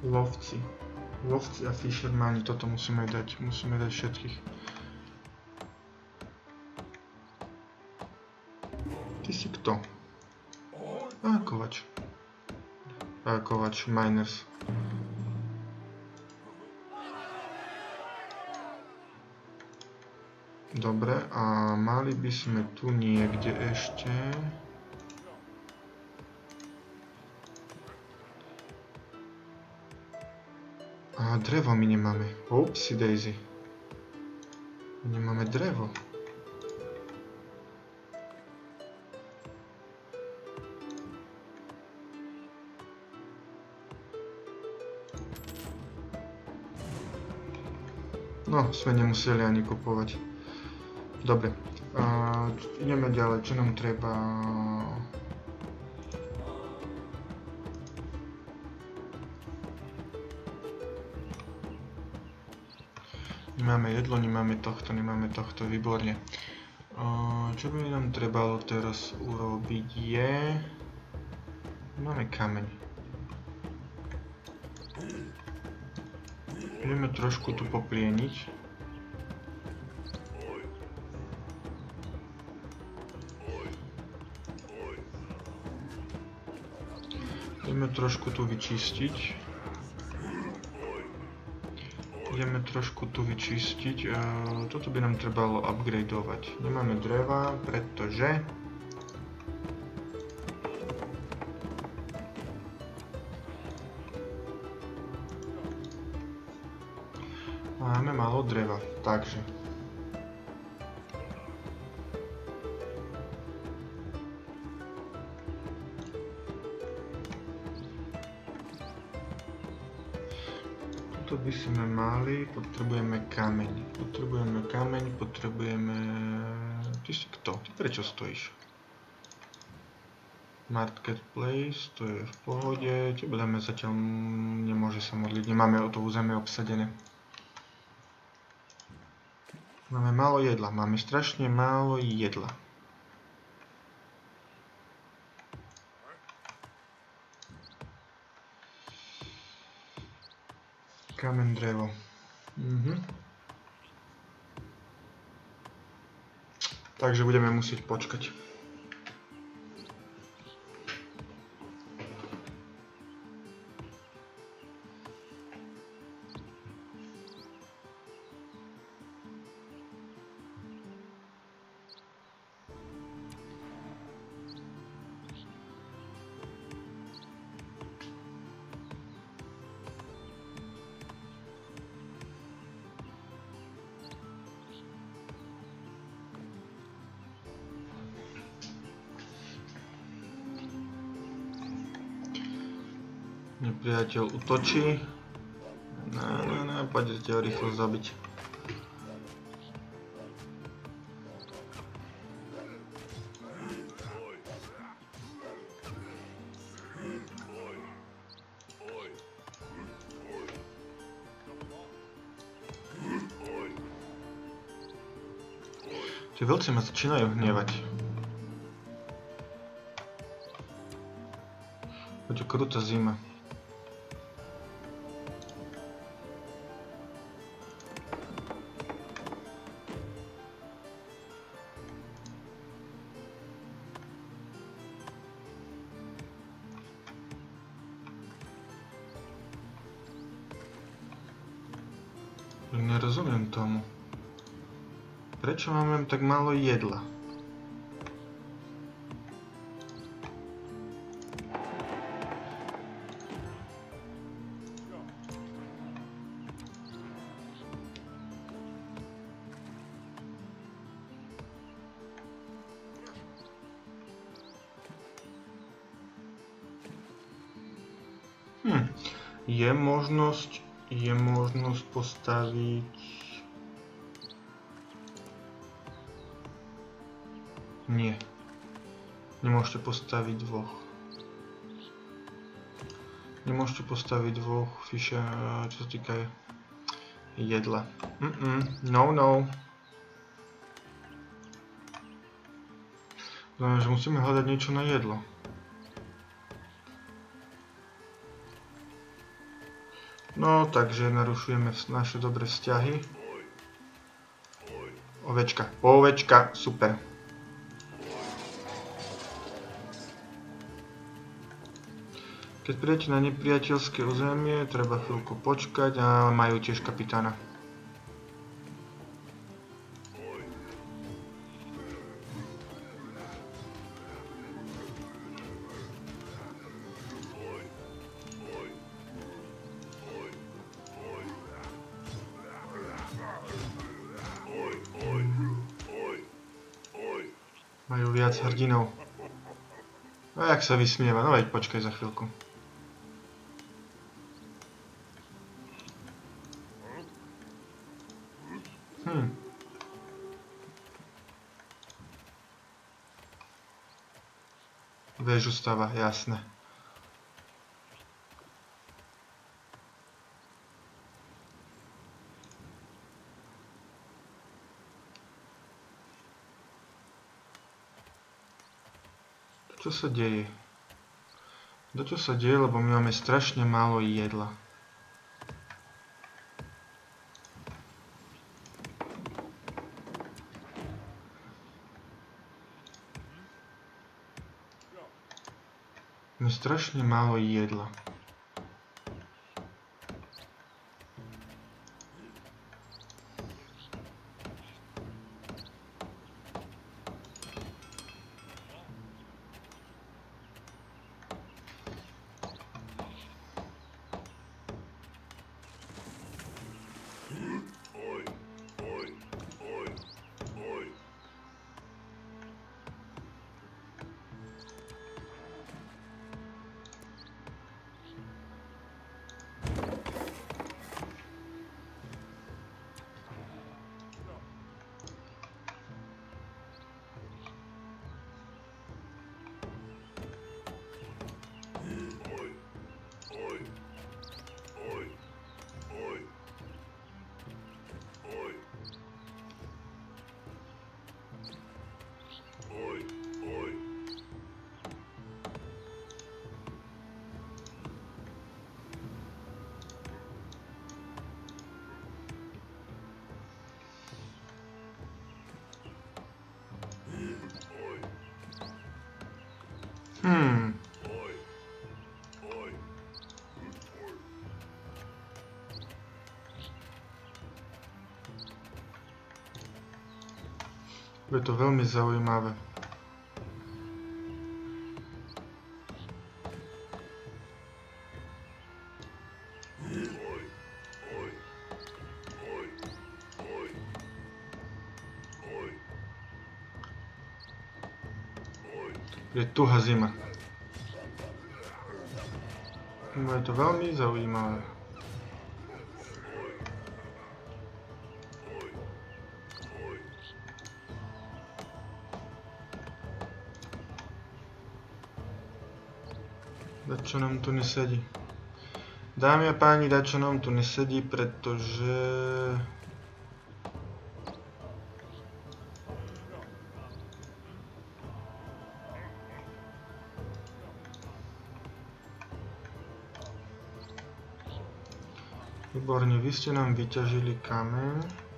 Lovci a fishermani, toto musíme dať všetkých. Ty si kto? Kovač. Kovač, miners. Dobre, a mali by sme tu niekde ešte... drevo my nemáme. Upsi daisy. My nemáme drevo. No, sme nemuseli ani kupovať. Dobre. Ideme ďalej. Čo nám treba? Nemáme jedlo, nemáme tohto, výborne. Čo by nám trebalo teraz urobiť je... Máme kameň. Ideme trošku tu poplieniť. Ideme trošku tu vyčistiť. Toto by nám trebalo upgradeovať. Nemáme dreva, pretože... Máme málo dreva, takže... To by sme mali, potrebujeme kameň. Ty si kto? Ty prečo stojíš? Marketplace, to je v pohode. Tebe dáme zatiaľ, nemôže sa modliť, nemáme o to územie obsadené. Máme málo jedla, máme strašne málo jedla. Kameň, drevo. Takže budeme musieť počkať. Nepriateľ útočí. Poďte ho rýchlo zabiť. Tie veľci ma začínajú hnevať. Bude krutá zima. Nerozumiem tomu. Prečo máme tak málo jedla? Je možnosť postaviť... Nie. Nemôžete postaviť dvoch. Nemôžete postaviť dvoch fiša, čo sa týka jedla. No. Znamená, že musíme hľadať niečo na jedlo. No, takže narušujeme naše dobré vzťahy. Ovečka, super. Keď prídete na nepriateľské územie, treba chvíľku počkať a majú tiež kapitána. Majú viac hrdinov. A jak sa vysmieva, no veď počkaj za chvíľku. Väžu stava, jasné. Čo sa deje? Čo sa deje, lebo my máme strašne málo jedla. Máme strašne málo jedla. Je to veľmi zaujímavé. Je tuhá zima. Je to veľmi zaujímavé. Dačo nám tu nesedí. Dámy a páni, dačo nám tu nesedí, pretože... Výborne, vy ste nám vyťažili kameň.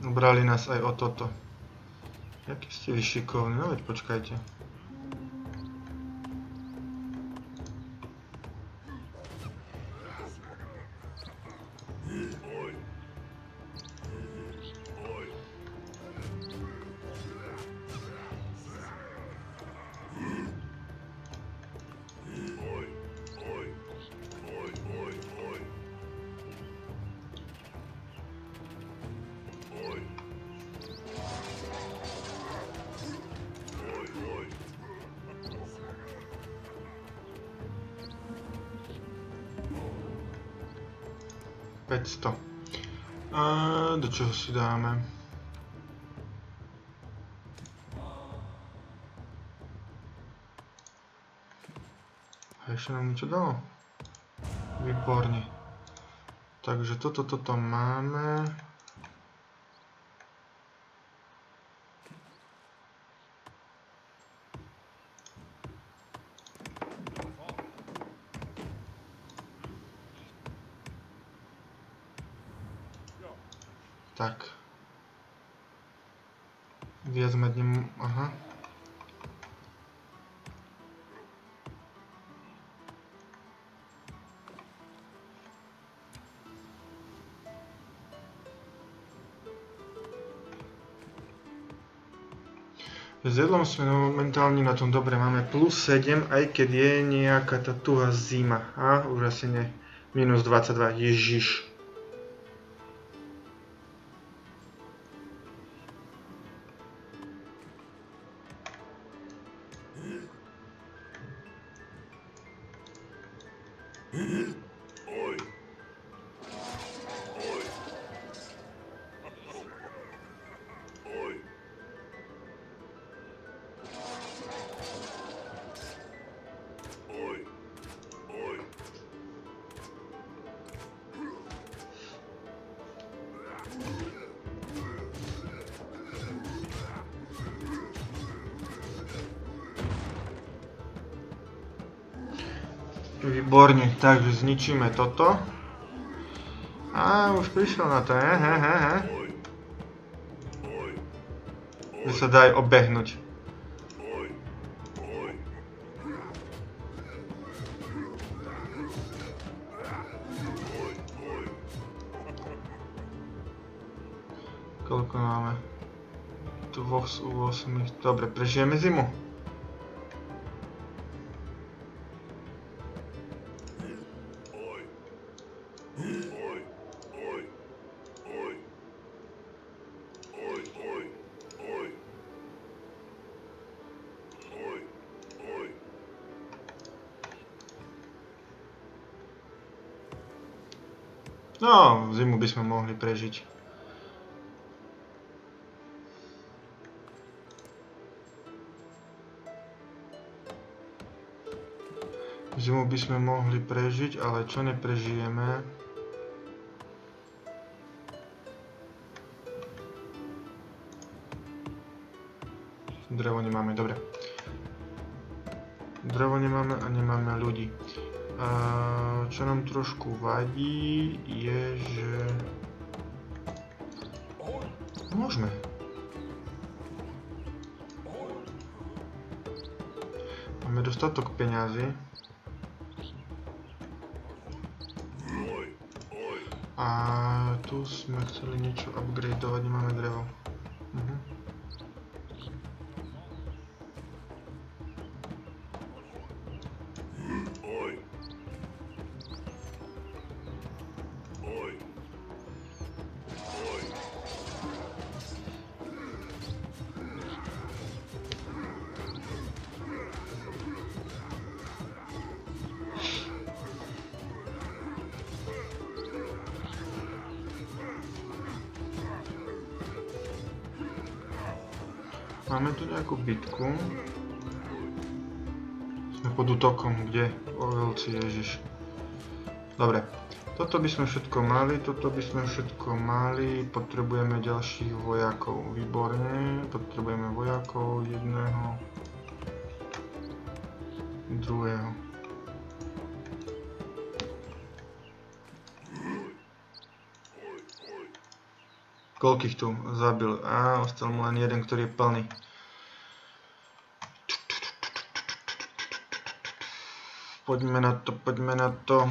Ubrali nás aj o toto. Jaký ste vy šikovní, no veď počkajte. 500. A do čoho si dáme? A ešte nám niečo dalo? Výborne. Takže toto máme. Tak. Viac mať aha. S jedlom sme momentálne na tom dobre, máme plus 7, aj keď je nejaká tá tuhá zima. A už asi nie. Minus 22, ježiš. Výborne, takže zničíme toto. A už prišiel na to, Že sa dá aj obehnúť. Koľko máme? 2 z 8. Dobre, prežijeme zimu. No, zimu by sme mohli prežiť. Zimu by sme mohli prežiť, ale čo neprežijeme? Drevo nemáme, dobre. Drevo nemáme a nemáme ľudí. A čo nám trošku vadí, je, že... Môžeme. Máme dostatok peňazí. A tu sme chceli niečo upgradeovať, nemáme drevo. Máme tu nejakú bitku. Sme pod útokom, kde? Ovelci, ježiš. Dobre. Toto by sme všetko mali, toto by sme všetko mali. Potrebujeme ďalších vojakov. Výborne. Potrebujeme vojakov. Jedného. Druhého. Koľkých tu zabil? Á, ostal mu len jeden, ktorý je plný. Poďme na to, poďme na to.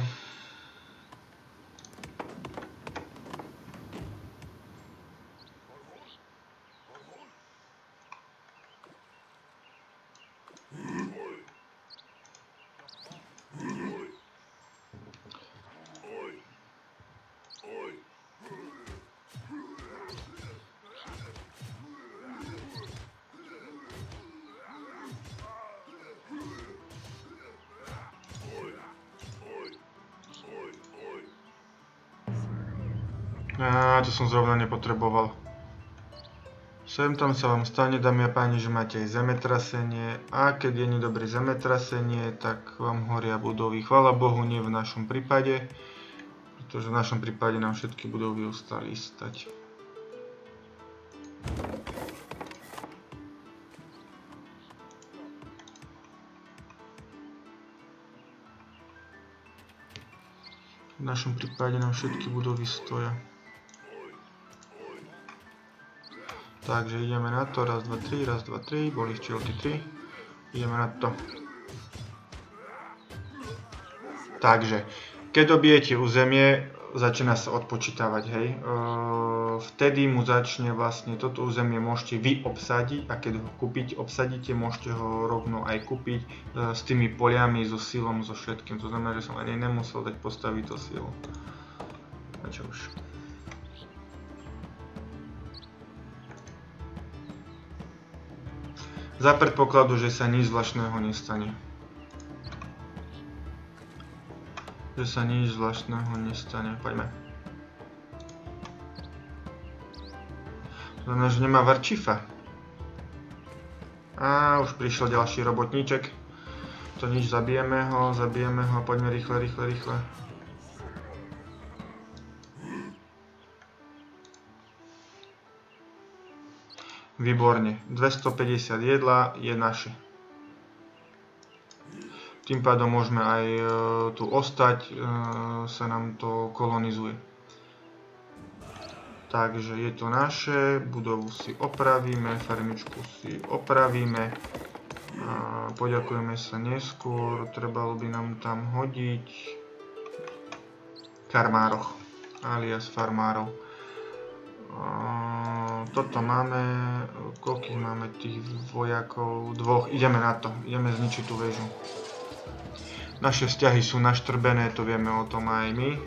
To som zrovna nepotreboval. Sem tam sa vám stane, dámy a páni, že máte aj zemetrasenie a keď je nedobré zemetrasenie, tak vám horia budovy. Chvála Bohu, nie v našom prípade, pretože v našom prípade nám všetky budovy ostali stať. V našom prípade nám všetky budovy stoja. Takže ideme na to, raz, dva, tri, boli včielky 3, ideme na to. Takže, keď dobijete územie, začína sa odpočítavať, hej. Vtedy mu začne vlastne toto územie môžete vy obsadiť a keď ho obsadíte, môžete ho rovno aj kúpiť s tými poliami, so silom, so všetkým. To znamená, že som ani nemusel dať postaviť to silu. A čo už. Za predpokladu, že sa nič zvláštneho nestane. Poďme. Znamená, že nemá Varčifa. A už prišiel ďalší robotníček. To nič, zabijeme ho, poďme rýchle. Výborne, 250 jedla je naše. Tým pádom môžeme aj tu ostať, sa nám to kolonizuje. Takže je to naše, budovu si opravíme, farmičku si opravíme. Poďakujeme sa neskôr, trebalo by nám tam hodiť karmároch, alias farmárov. Toto máme, koľkých máme tých vojakov? 2, ideme na to, ideme zničiť tú väžu. Naše vzťahy sú naštrbené, to vieme o tom aj my.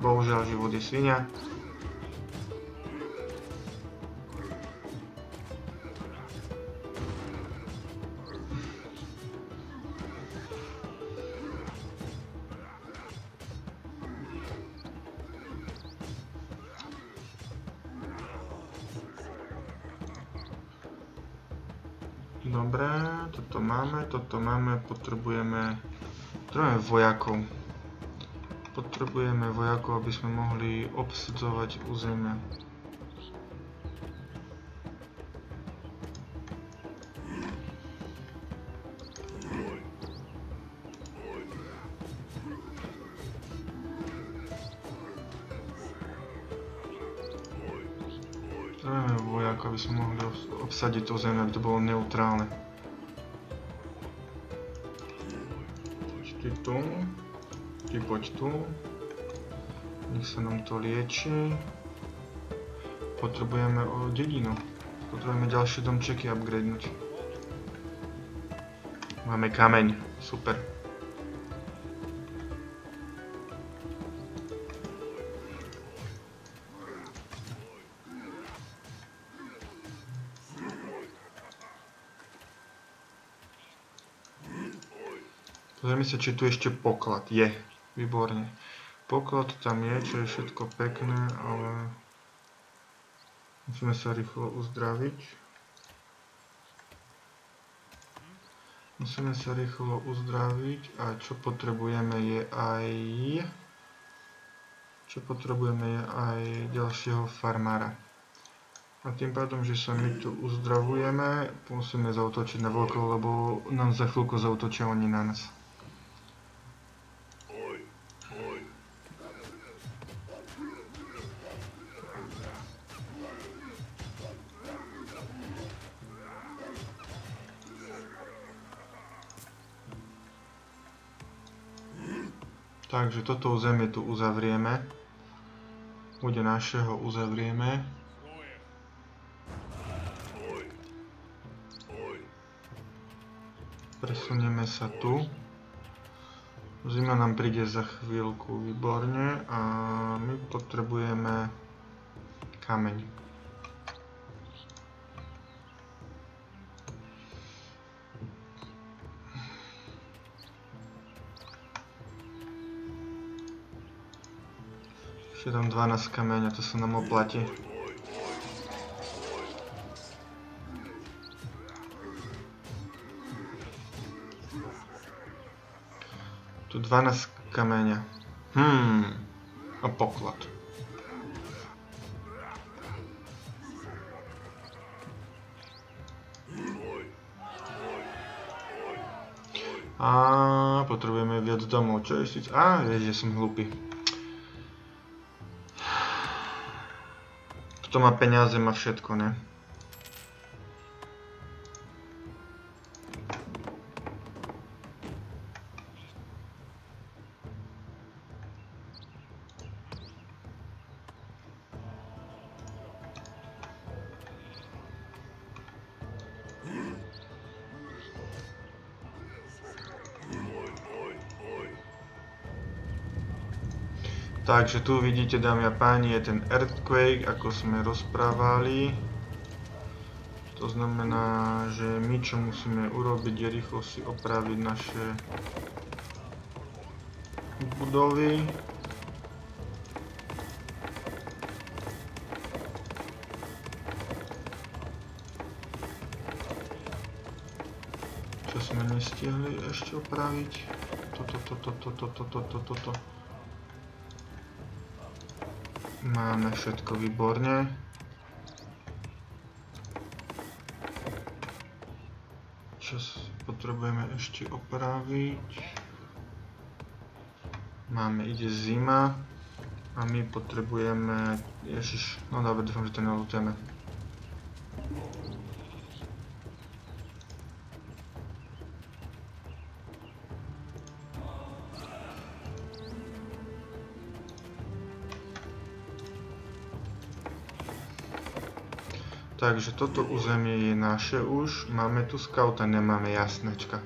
Bohužiaľ, život je sviňa. Dobre, toto máme, potrebujeme vojakov. Potrebujeme vojakov, aby sme mohli obsadzovať územia. Potrebujeme vojakov, aby sme mohli obsadiť to územie, aby to bolo neutrálne. Ty poď tu, nech sa nám to lieči. Potrebujeme dedinu, potrebujeme ďalšie domčeky upgradenúť. Máme kameň, super. Pozrieme sa, či tu ešte poklad je. Výborne. Poklad tam je, čo je všetko pekné, ale musíme sa rýchlo uzdraviť. A čo potrebujeme je aj ďalšieho farmára. A tým pádom, že sa my tu uzdravujeme, musíme zaútočiť na vlkov, lebo nám za chvíľku zaútočia oni na nás. Takže toto územie tu uzavrieme. Bude našeho, uzavrieme. Presunieme sa tu. Zima nám príde za chvíľku, výborne. A my potrebujeme kameň. Ešte tam 12 kameňa, to sa nám oplatí. Tu 12 kameňa. A poklad. A potrebujeme viac domov, čo je síce... Vieš, že som hlupý. Kto má peniaze, má všetko, ne? Takže tu vidíte, dámy a páni, je ten Earthquake, ako sme rozprávali. To znamená, že my čo musíme urobiť je rýchlo si opraviť naše budovy. Čo sme nestihli ešte opraviť? Toto. Máme všetko výborne. Čo potrebujeme ešte opraviť? Ide zima a my potrebujeme... Ježiš, no dobre, dúfam, že to nelutujeme. Takže toto územie je naše už. Máme tu skauta, nemáme jasnečka.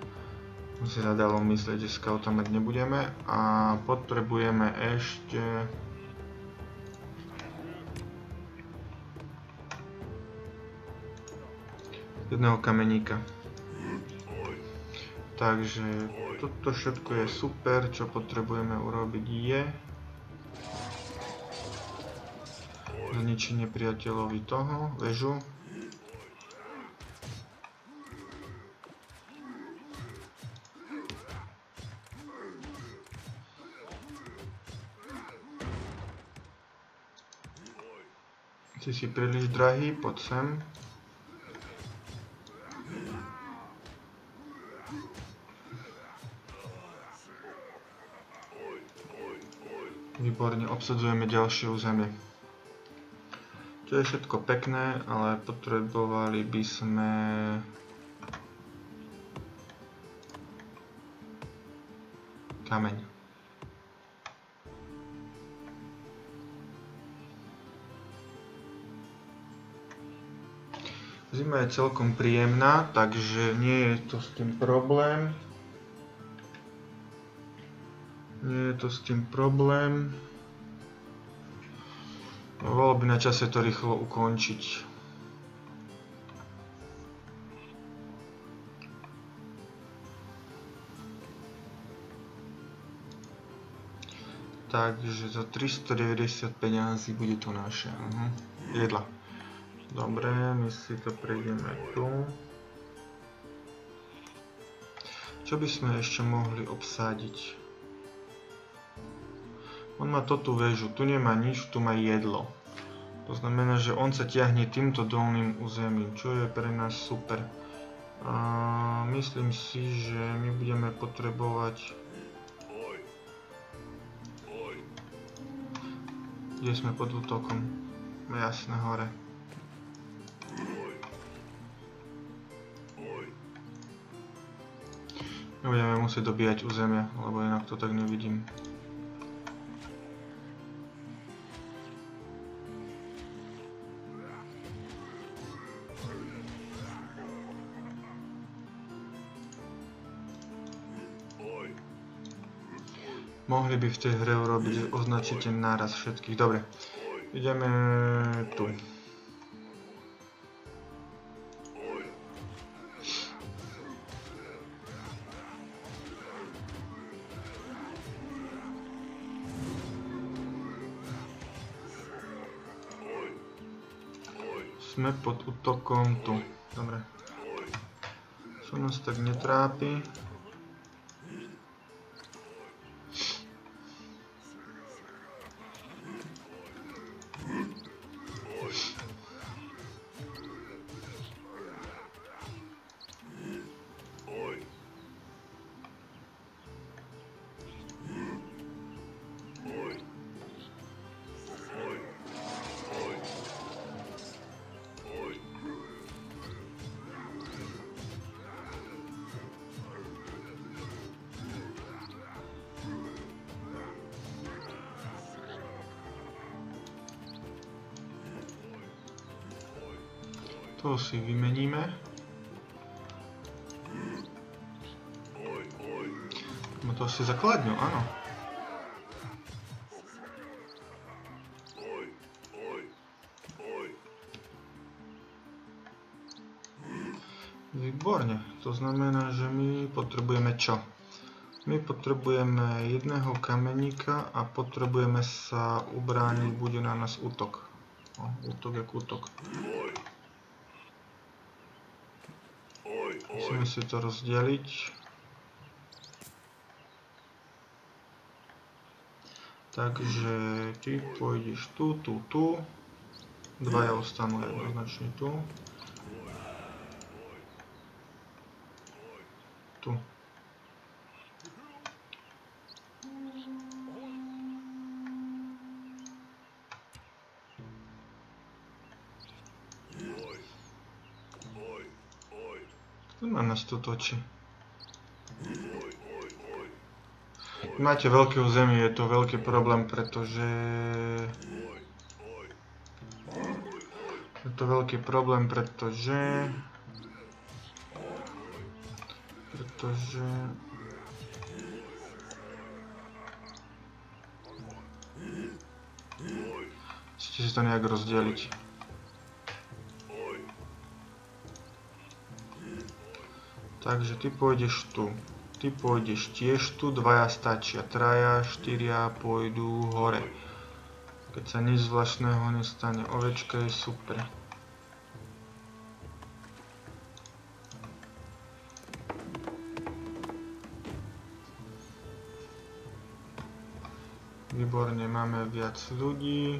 To si sa dalo myslieť, že skauta mať nebudeme. A potrebujeme ešte... jedného kameníka. Takže toto všetko je super, čo potrebujeme urobiť je... zničenie priateľovi toho, väžu. Ty si príliš drahý, poď sem. Výborne, obsadzujeme ďalšie územie. Čo je všetko pekné, ale potrebovali by sme kameň. Zima je celkom príjemná, takže nie je to s tým problém. Bolo by na čase to rýchlo ukončiť. Takže za 390 peňazí bude to naše. Jedla. Dobre, my si to prejdeme tu. Čo by sme ešte mohli obsadiť? On má toto väžu, tu nemá nič, tu má jedlo. To znamená, že on sa ťahne týmto dolným územím, čo je pre nás super. Myslím si, že my budeme potrebovať... Kde sme pod útokom? Jasné, hore. Budeme musieť dobíjať územia, lebo inak to tak nevidím. Mohli by v tej hre urobiť, označíte naraz všetkých. Dobre, ideme tu. Sme pod útokom tu. Dobre. Čo nás tak netrápi. To si vymeníme. No to si zakladňu, áno. Výborne, to znamená, že my potrebujeme čo? My potrebujeme jedného kameníka a potrebujeme sa ubrániť, bude na nás útok. Útok jak útok. Musíme si to rozdeliť. Takže ty pôjdeš tu. Dvaja ostanú jednoznačne tu. Tu. Kto na nás tu točí? Keď máte veľké územie, je to veľký problém, pretože... Musíte si to nejak rozdeliť. Takže ty pôjdeš tu. Ty pôjdeš tiež tu, dvaja stačia, traja, štyria pôjdu hore. Keď sa nič zvláštneho nestane, ovečka je super. Výborne, máme viac ľudí.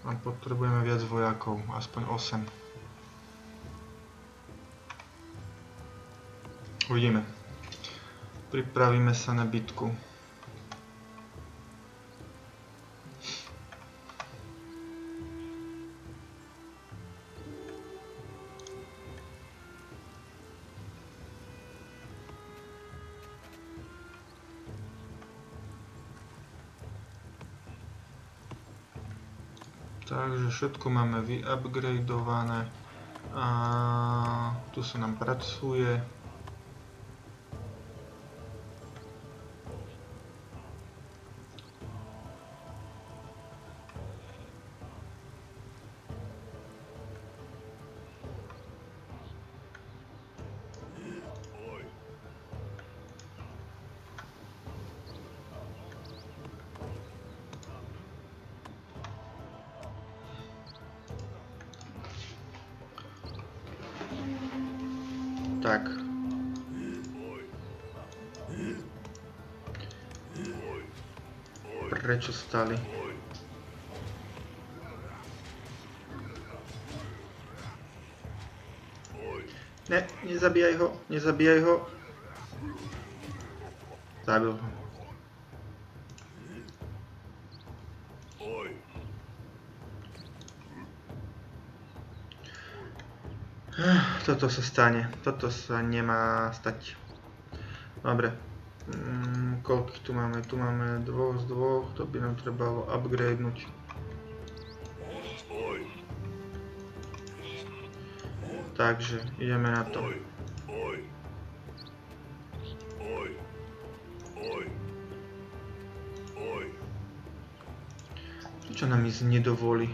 A potrebujeme viac vojakov, aspoň 8. Uvidíme. Pripravíme sa na bitku. Takže všetko máme vyupgradeované a tu sa nám pracuje. Tak. Prečo stali? Ne, nezabíjaj ho, nezabíjaj ho. Zabil ho. Toto sa stane, toto sa nemá stať. Dobre, koľkých tu máme? Tu máme 2 z 2, to by nám trebalo upgradenúť. Takže, ideme na to. Čo nám ísť nedovolí?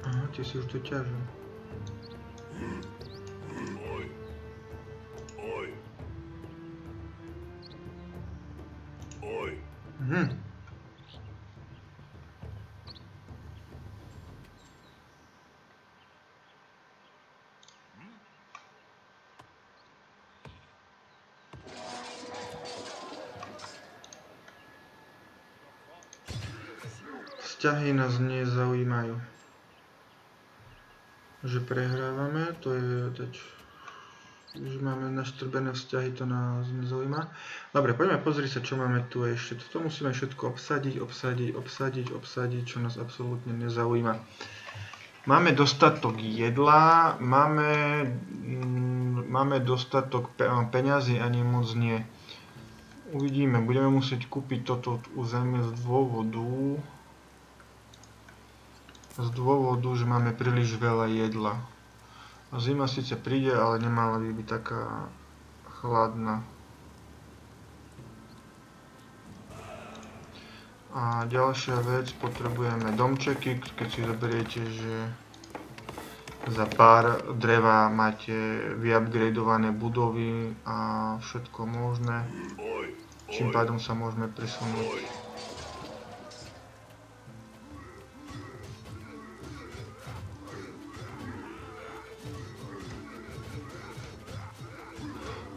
Aha, tie si už doťažil. Mhm. Vzťahy nás nezaujímajú. Že prehrávame, to je teď, že máme naštrbené vzťahy, to nás nezaujíma. Dobre, poďme pozrieť sa, čo máme tu ešte. Toto musíme všetko obsadiť, čo nás absolútne nezaujíma. Máme dostatok jedla, máme dostatok peňazí, ani moc nie. Uvidíme, budeme musieť kúpiť toto územie z dôvodu, že máme príliš veľa jedla. Zima síce príde, ale nemala by byť taká chladná. A ďalšia vec, potrebujeme domčeky, keď si zoberiete, že za pár dreva máte vyupgradeované budovy a všetko možné. Čím pádom sa môžeme presunúť.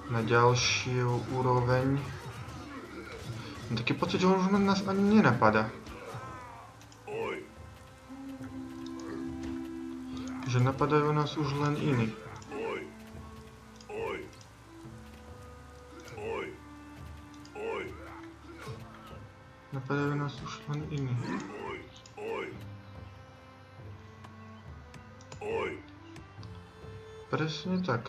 Na ďalšiu úroveň. Mám taký pocit, že už nás ani nenapadá. Že napadajú nás už len iní. Napadajú nás už len iní. Presne tak.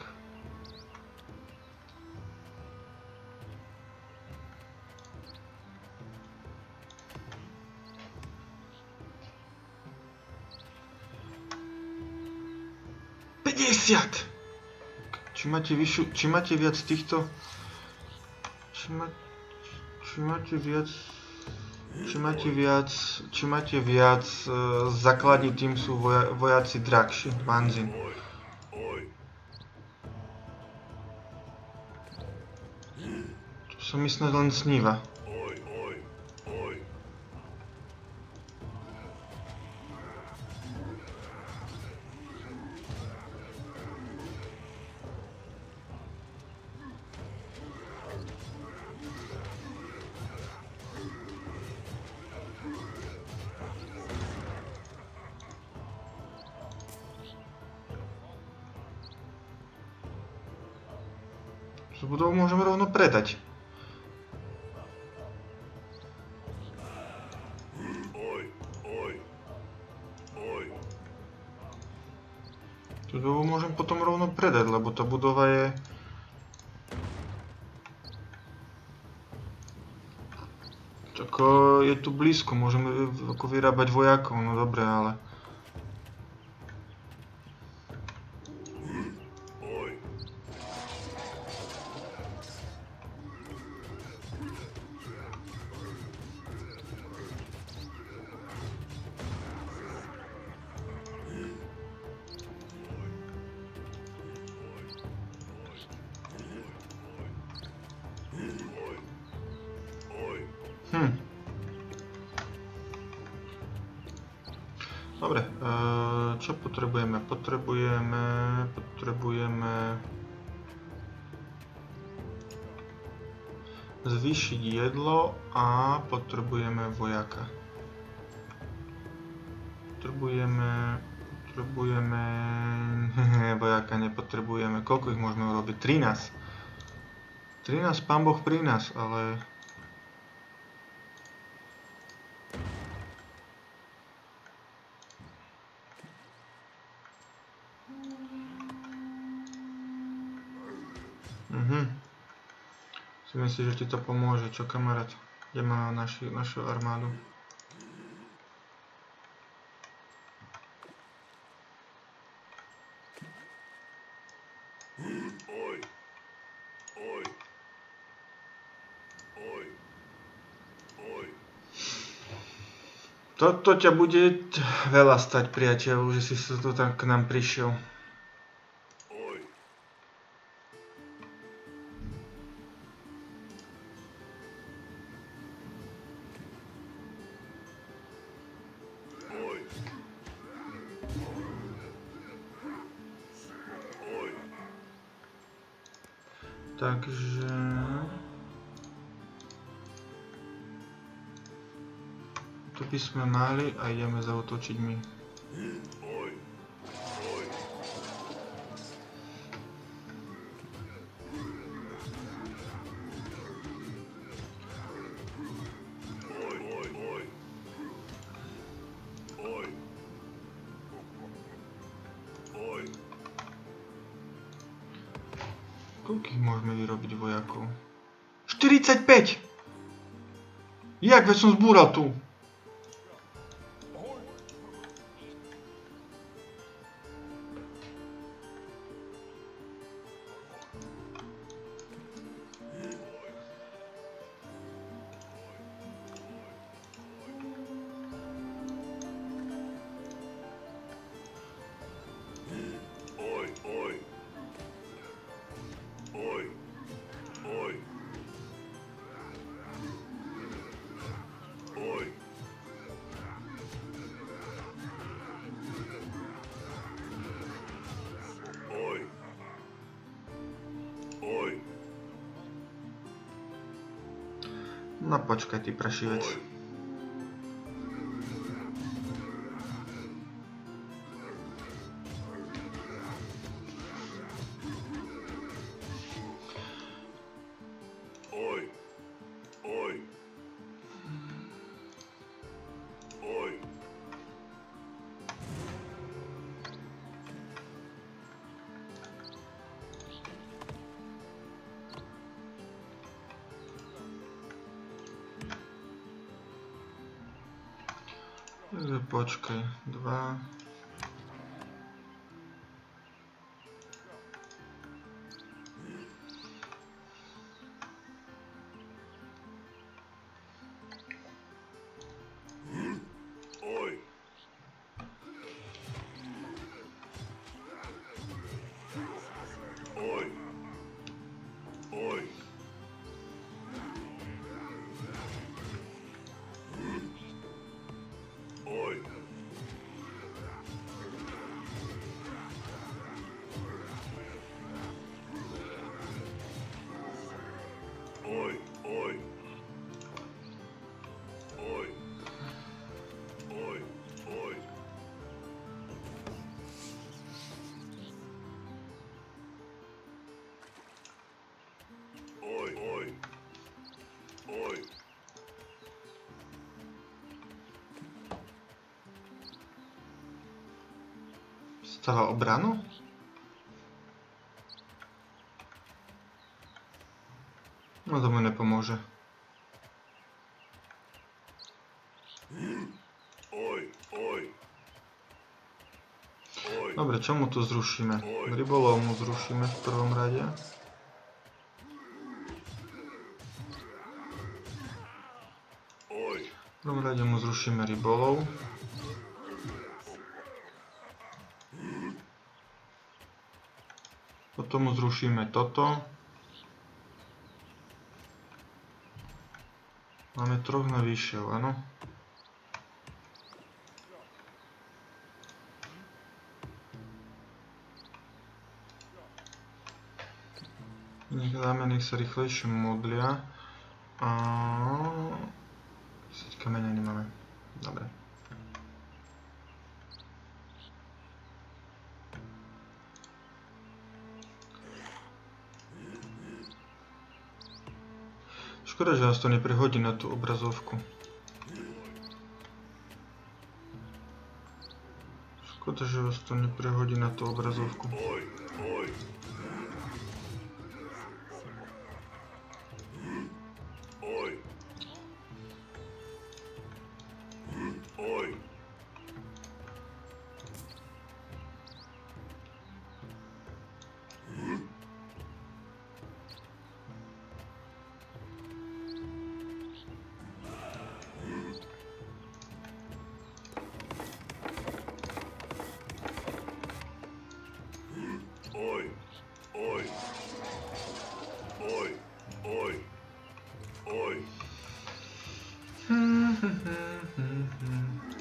Či máte viac týchto? Či máte viac základní tým sú vojaci drahší, Banzin. To sa mi snad len sníva. Tú budovu môžeme rovno predať. Tú budovu môžem potom rovno predať, lebo tá budova je... Tak je tu blízko, môžeme ako vyrábať vojakov, no dobre, ale... Dobre, čo potrebujeme? Potrebujeme zvýšiť jedlo a potrebujeme vojaka. Potrebujeme... vojaka nepotrebujeme. Koľko ich môžeme urobiť? 13. 13, pán Boh pri nás, ale... Si myslíš, že ti to pomôže, čo kamarát? Kde má našu armádu? Toto ťa bude veľa stať, priateľ, že si sa tu tam k nám prišiel. Takže... Tu by sme mali a ideme zaútočiť my. Koľkých môžeme vyrobiť vojakov? 45! Jak, veď som zbúral tu. No počkaj, ty prašivec. Počkaj, 2. Stala obranu? No to mu nepomôže. Dobre, čo mu tu zrušíme? Rybolov mu zrušíme v prvom rade. V prvom rade mu zrušíme rybolov. Potom mu zrušíme toto. Máme 3 navýšil, áno? Nech sa rýchlejšie modlia. A 10 kameňa nemáme. Dobre. Škoda, že nás to neprehodí na tú obrazovku. Škoda, že vás to neprehodí na tú obrazovku.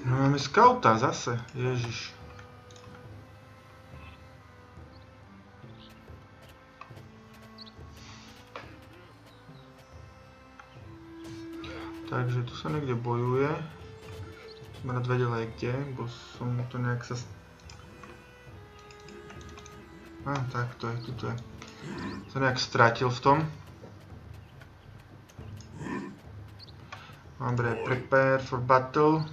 No máme skauta zase, ježiš. Takže tu sa niekde bojuje. Som rád vedel aj kde, bo som to nejak sa... tak to je, tuto je. Sa nejak stratil v tom. Dobre, prepare for battle.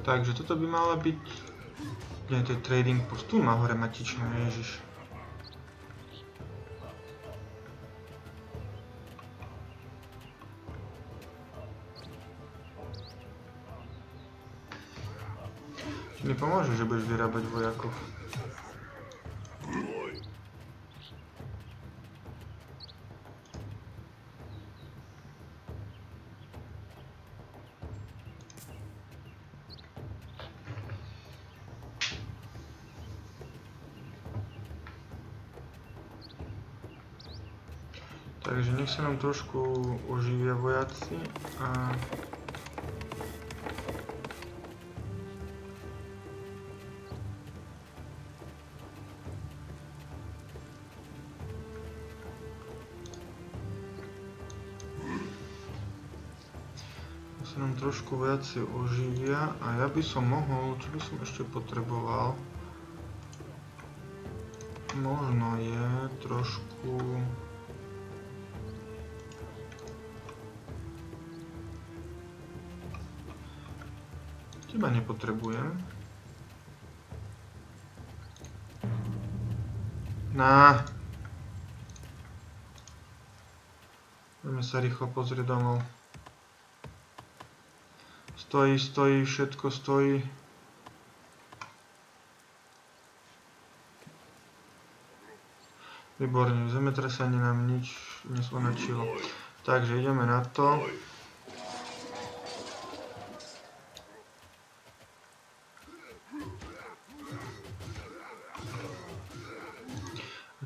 Takže toto by mala byť... Nie, to je trading post. Tu má hore matičné, ježiš. Ti mi pomôže, že budeš vyrábať vojakov. Takže nech sa nám trošku oživia vojaci a... sa nám trošku vojaci oživia a ja by som mohol, čo by som ešte potreboval? Možno je trošku... Teba nepotrebujem. Poďme sa rýchlo pozrieť domov. Stojí, všetko stojí. Výborne, zemetrasenie nám nič nesonačilo. Takže ideme na to.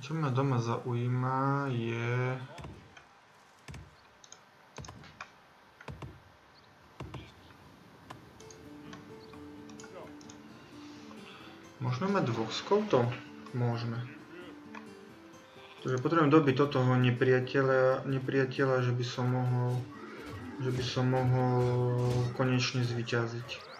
Čo ma doma zaujíma je... Môžeme mať dvoch scoutov? Môžeme. Takže potrebujem dobiť do toho nepriateľa, že by som mohol konečne zvíťaziť.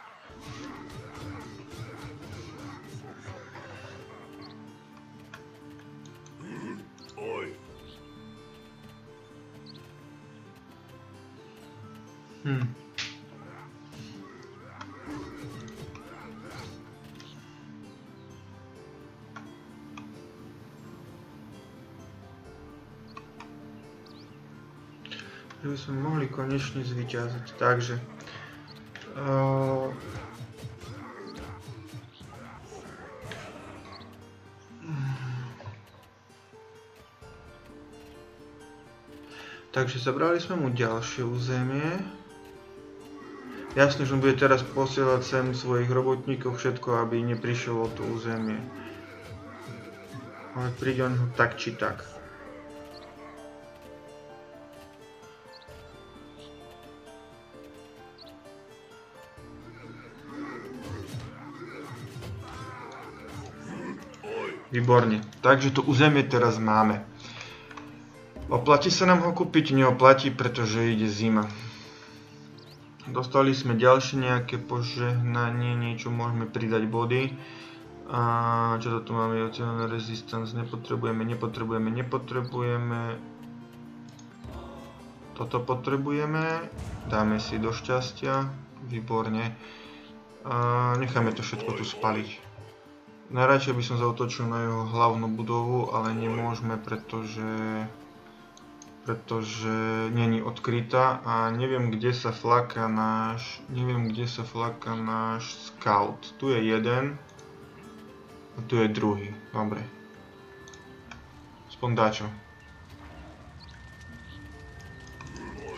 Že by sme mohli konečne zvíťaziť. Takže takže zabrali sme mu ďalšie územie. Jasne, že on bude teraz posielať sem svojich robotníkov, všetko, aby neprišiel o to územie. Ale príde on ho tak či tak. Výborne, takže to územie teraz máme. Oplatí sa nám ho kúpiť? Neoplatí, pretože ide zima. Dostali sme ďalšie nejaké požehnanie, niečo môžeme pridať body. A čo to tu máme? Oceánna resistance, nepotrebujeme. Toto potrebujeme, dáme si do šťastia, výborne. A necháme to všetko tu spaliť. Najradšej by som zautočil na jeho hlavnú budovu, ale nemôžeme, pretože není odkrytá a neviem, kde sa fláka náš scout. Tu je jeden a tu je druhý. Dobre. Aspoň dačo.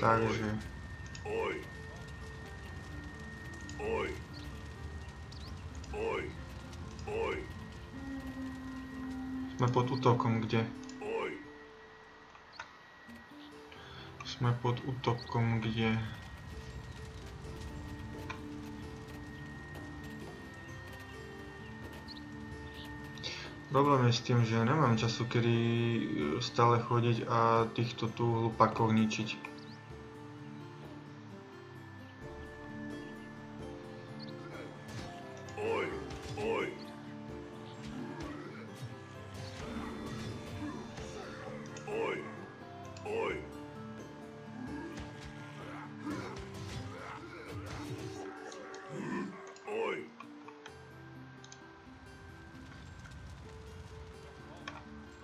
Takže Sme pod útokom, kde? Sme pod útokom, kde? Problém je s tým, že nemám času, kedy stále chodiť a týchto tu hlupakov ničiť.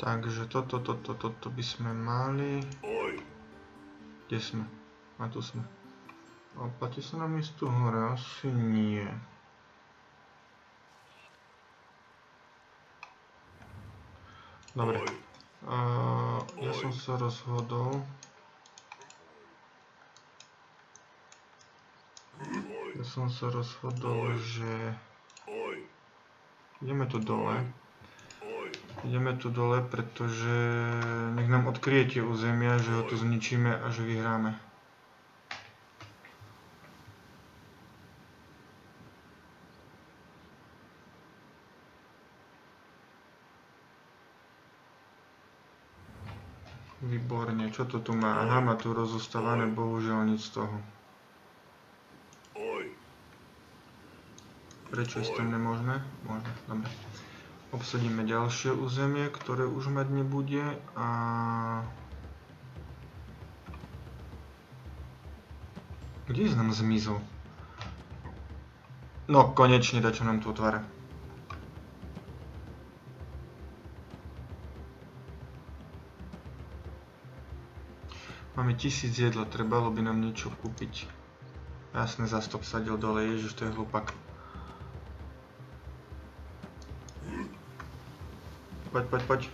Takže toto by sme mali. Kde sme? A tu sme. Oplatí sa nám ísť tu hore? Asi nie. Dobre. Ja som sa rozhodol. Že ideme tu dole. Pretože nech nám odkryjete územia, že ho tu zničíme a že vyhráme. Výborne, čo to tu má? Aha, má tu rozostávané, bohužiaľ nič z toho. Prečo je tam nemožné? Možno, dobre. Obsadíme ďalšie územie, ktoré už mať nebude a... Kde nám zmizol? No, konečne dačo nám tu otvára. Máme 1000 jedla, trebalo by nám niečo kúpiť. Jasne, zas to vsadil dole, ježiš, to je hlupak. Poď.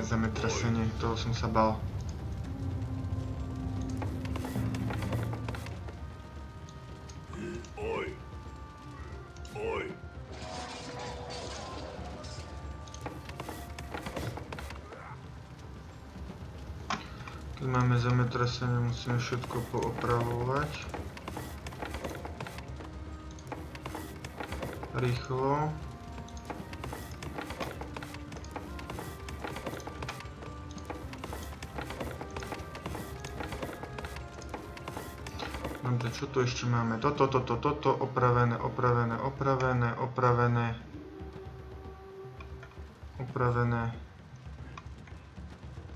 Zemetrasenie, toho som sa bal. Keď máme zemetrasenie, musíme všetko poopravovať. Rýchlo. Dobre, čo tu ešte máme? Toto, opravené.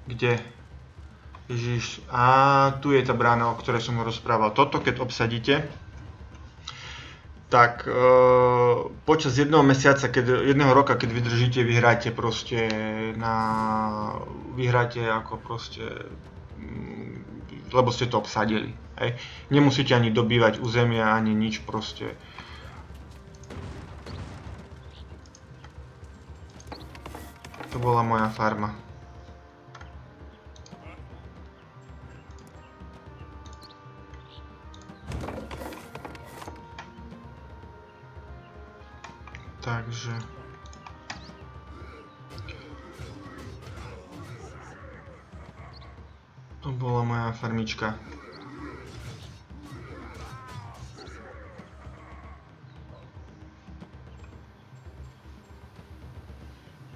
Kde? Ježiš, a tu je tá brána, o ktorej som ho rozprával. Toto, keď obsadíte, tak počas jedného mesiaca, jedného roka, keď vydržíte, vyhráte proste vyhráte ako proste, lebo ste to obsadili. Hej. Nemusíte ani dobývať územia, ani nič proste. To bola moja farma. Takže... To bola moja farmička.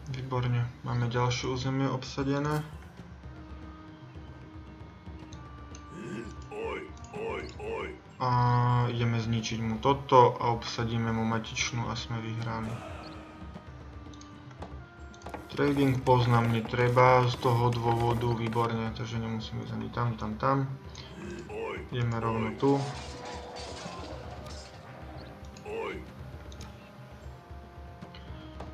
Výborne, máme ďalšie územie obsadené. A ideme zničiť mu toto a obsadíme mu matičnú a sme vyhráni. Trading post nám netreba z toho dôvodu, výborne, takže nemusíme ísť ani tam. Ideme rovno tu.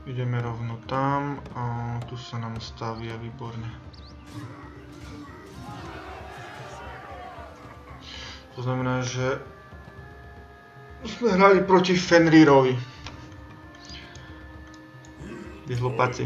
Ideme rovno tam a tu sa nám stavia, výborne. To znamená, že Sme hrali proti Fenrirovi. Vy hlupáci.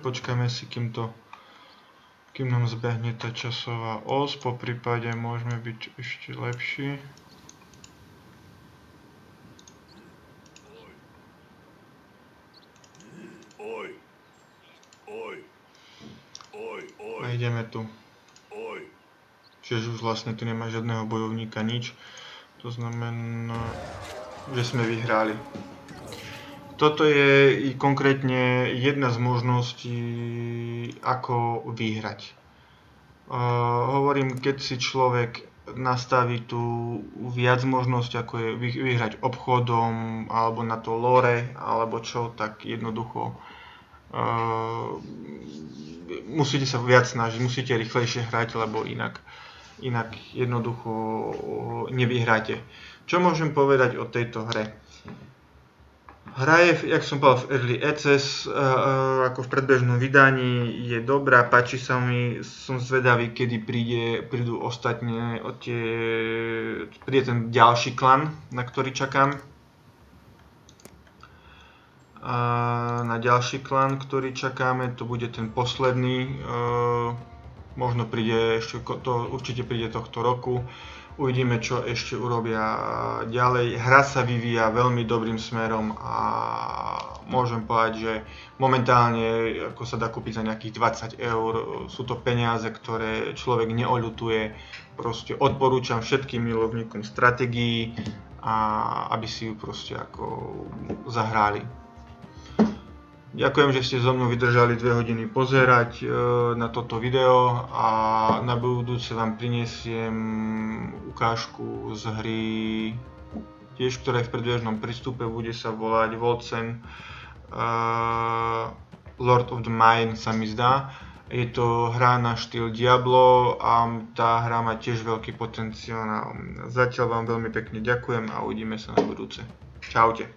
Počkáme si, kým nám zbehne tá časová os, po prípade môžeme byť ešte lepší. A ideme tu. Čiže už vlastne tu nemá žiadneho bojovníka, nič. To znamená, že sme vyhrali. Toto je konkrétne jedna z možností, ako vyhrať. Hovorím, keď si človek nastaví tu viac možnosť, ako je vyhrať obchodom, alebo na to lore, alebo čo, tak jednoducho musíte sa viac snažiť, musíte rýchlejšie hrať, lebo inak jednoducho nevyhráte. Čo môžem povedať o tejto hre? Hra je, jak som povedal, v Early Access, ako v predbežnom vydaní, je dobrá, páči sa mi, som zvedavý, kedy prídu ostatne, príde ten ďalší klan, na ktorý čakám. Na ďalší klan, ktorý čakáme, to bude ten posledný, možno príde ešte, to určite príde tohto roku. Uvidíme, čo ešte urobia ďalej. Hra sa vyvíja veľmi dobrým smerom a môžem povedať, že momentálne ako sa dá kúpiť za nejakých 20 €. Sú to peniaze, ktoré človek neoľutuje. Proste odporúčam všetkým milovníkom stratégií, aby si ju proste ako zahrali. Ďakujem, že ste so mnou vydržali 2 hodiny pozerať na toto video a na budúce vám prinesiem ukážku z hry, tiež ktorá je v predbežnom prístupe, bude sa volať Wolcen Lord of the Mine, sa mi zdá. Je to hra na štýl Diablo a tá hra má tiež veľký potenciál. Zatiaľ vám veľmi pekne ďakujem a uvidíme sa na budúce. Čaute.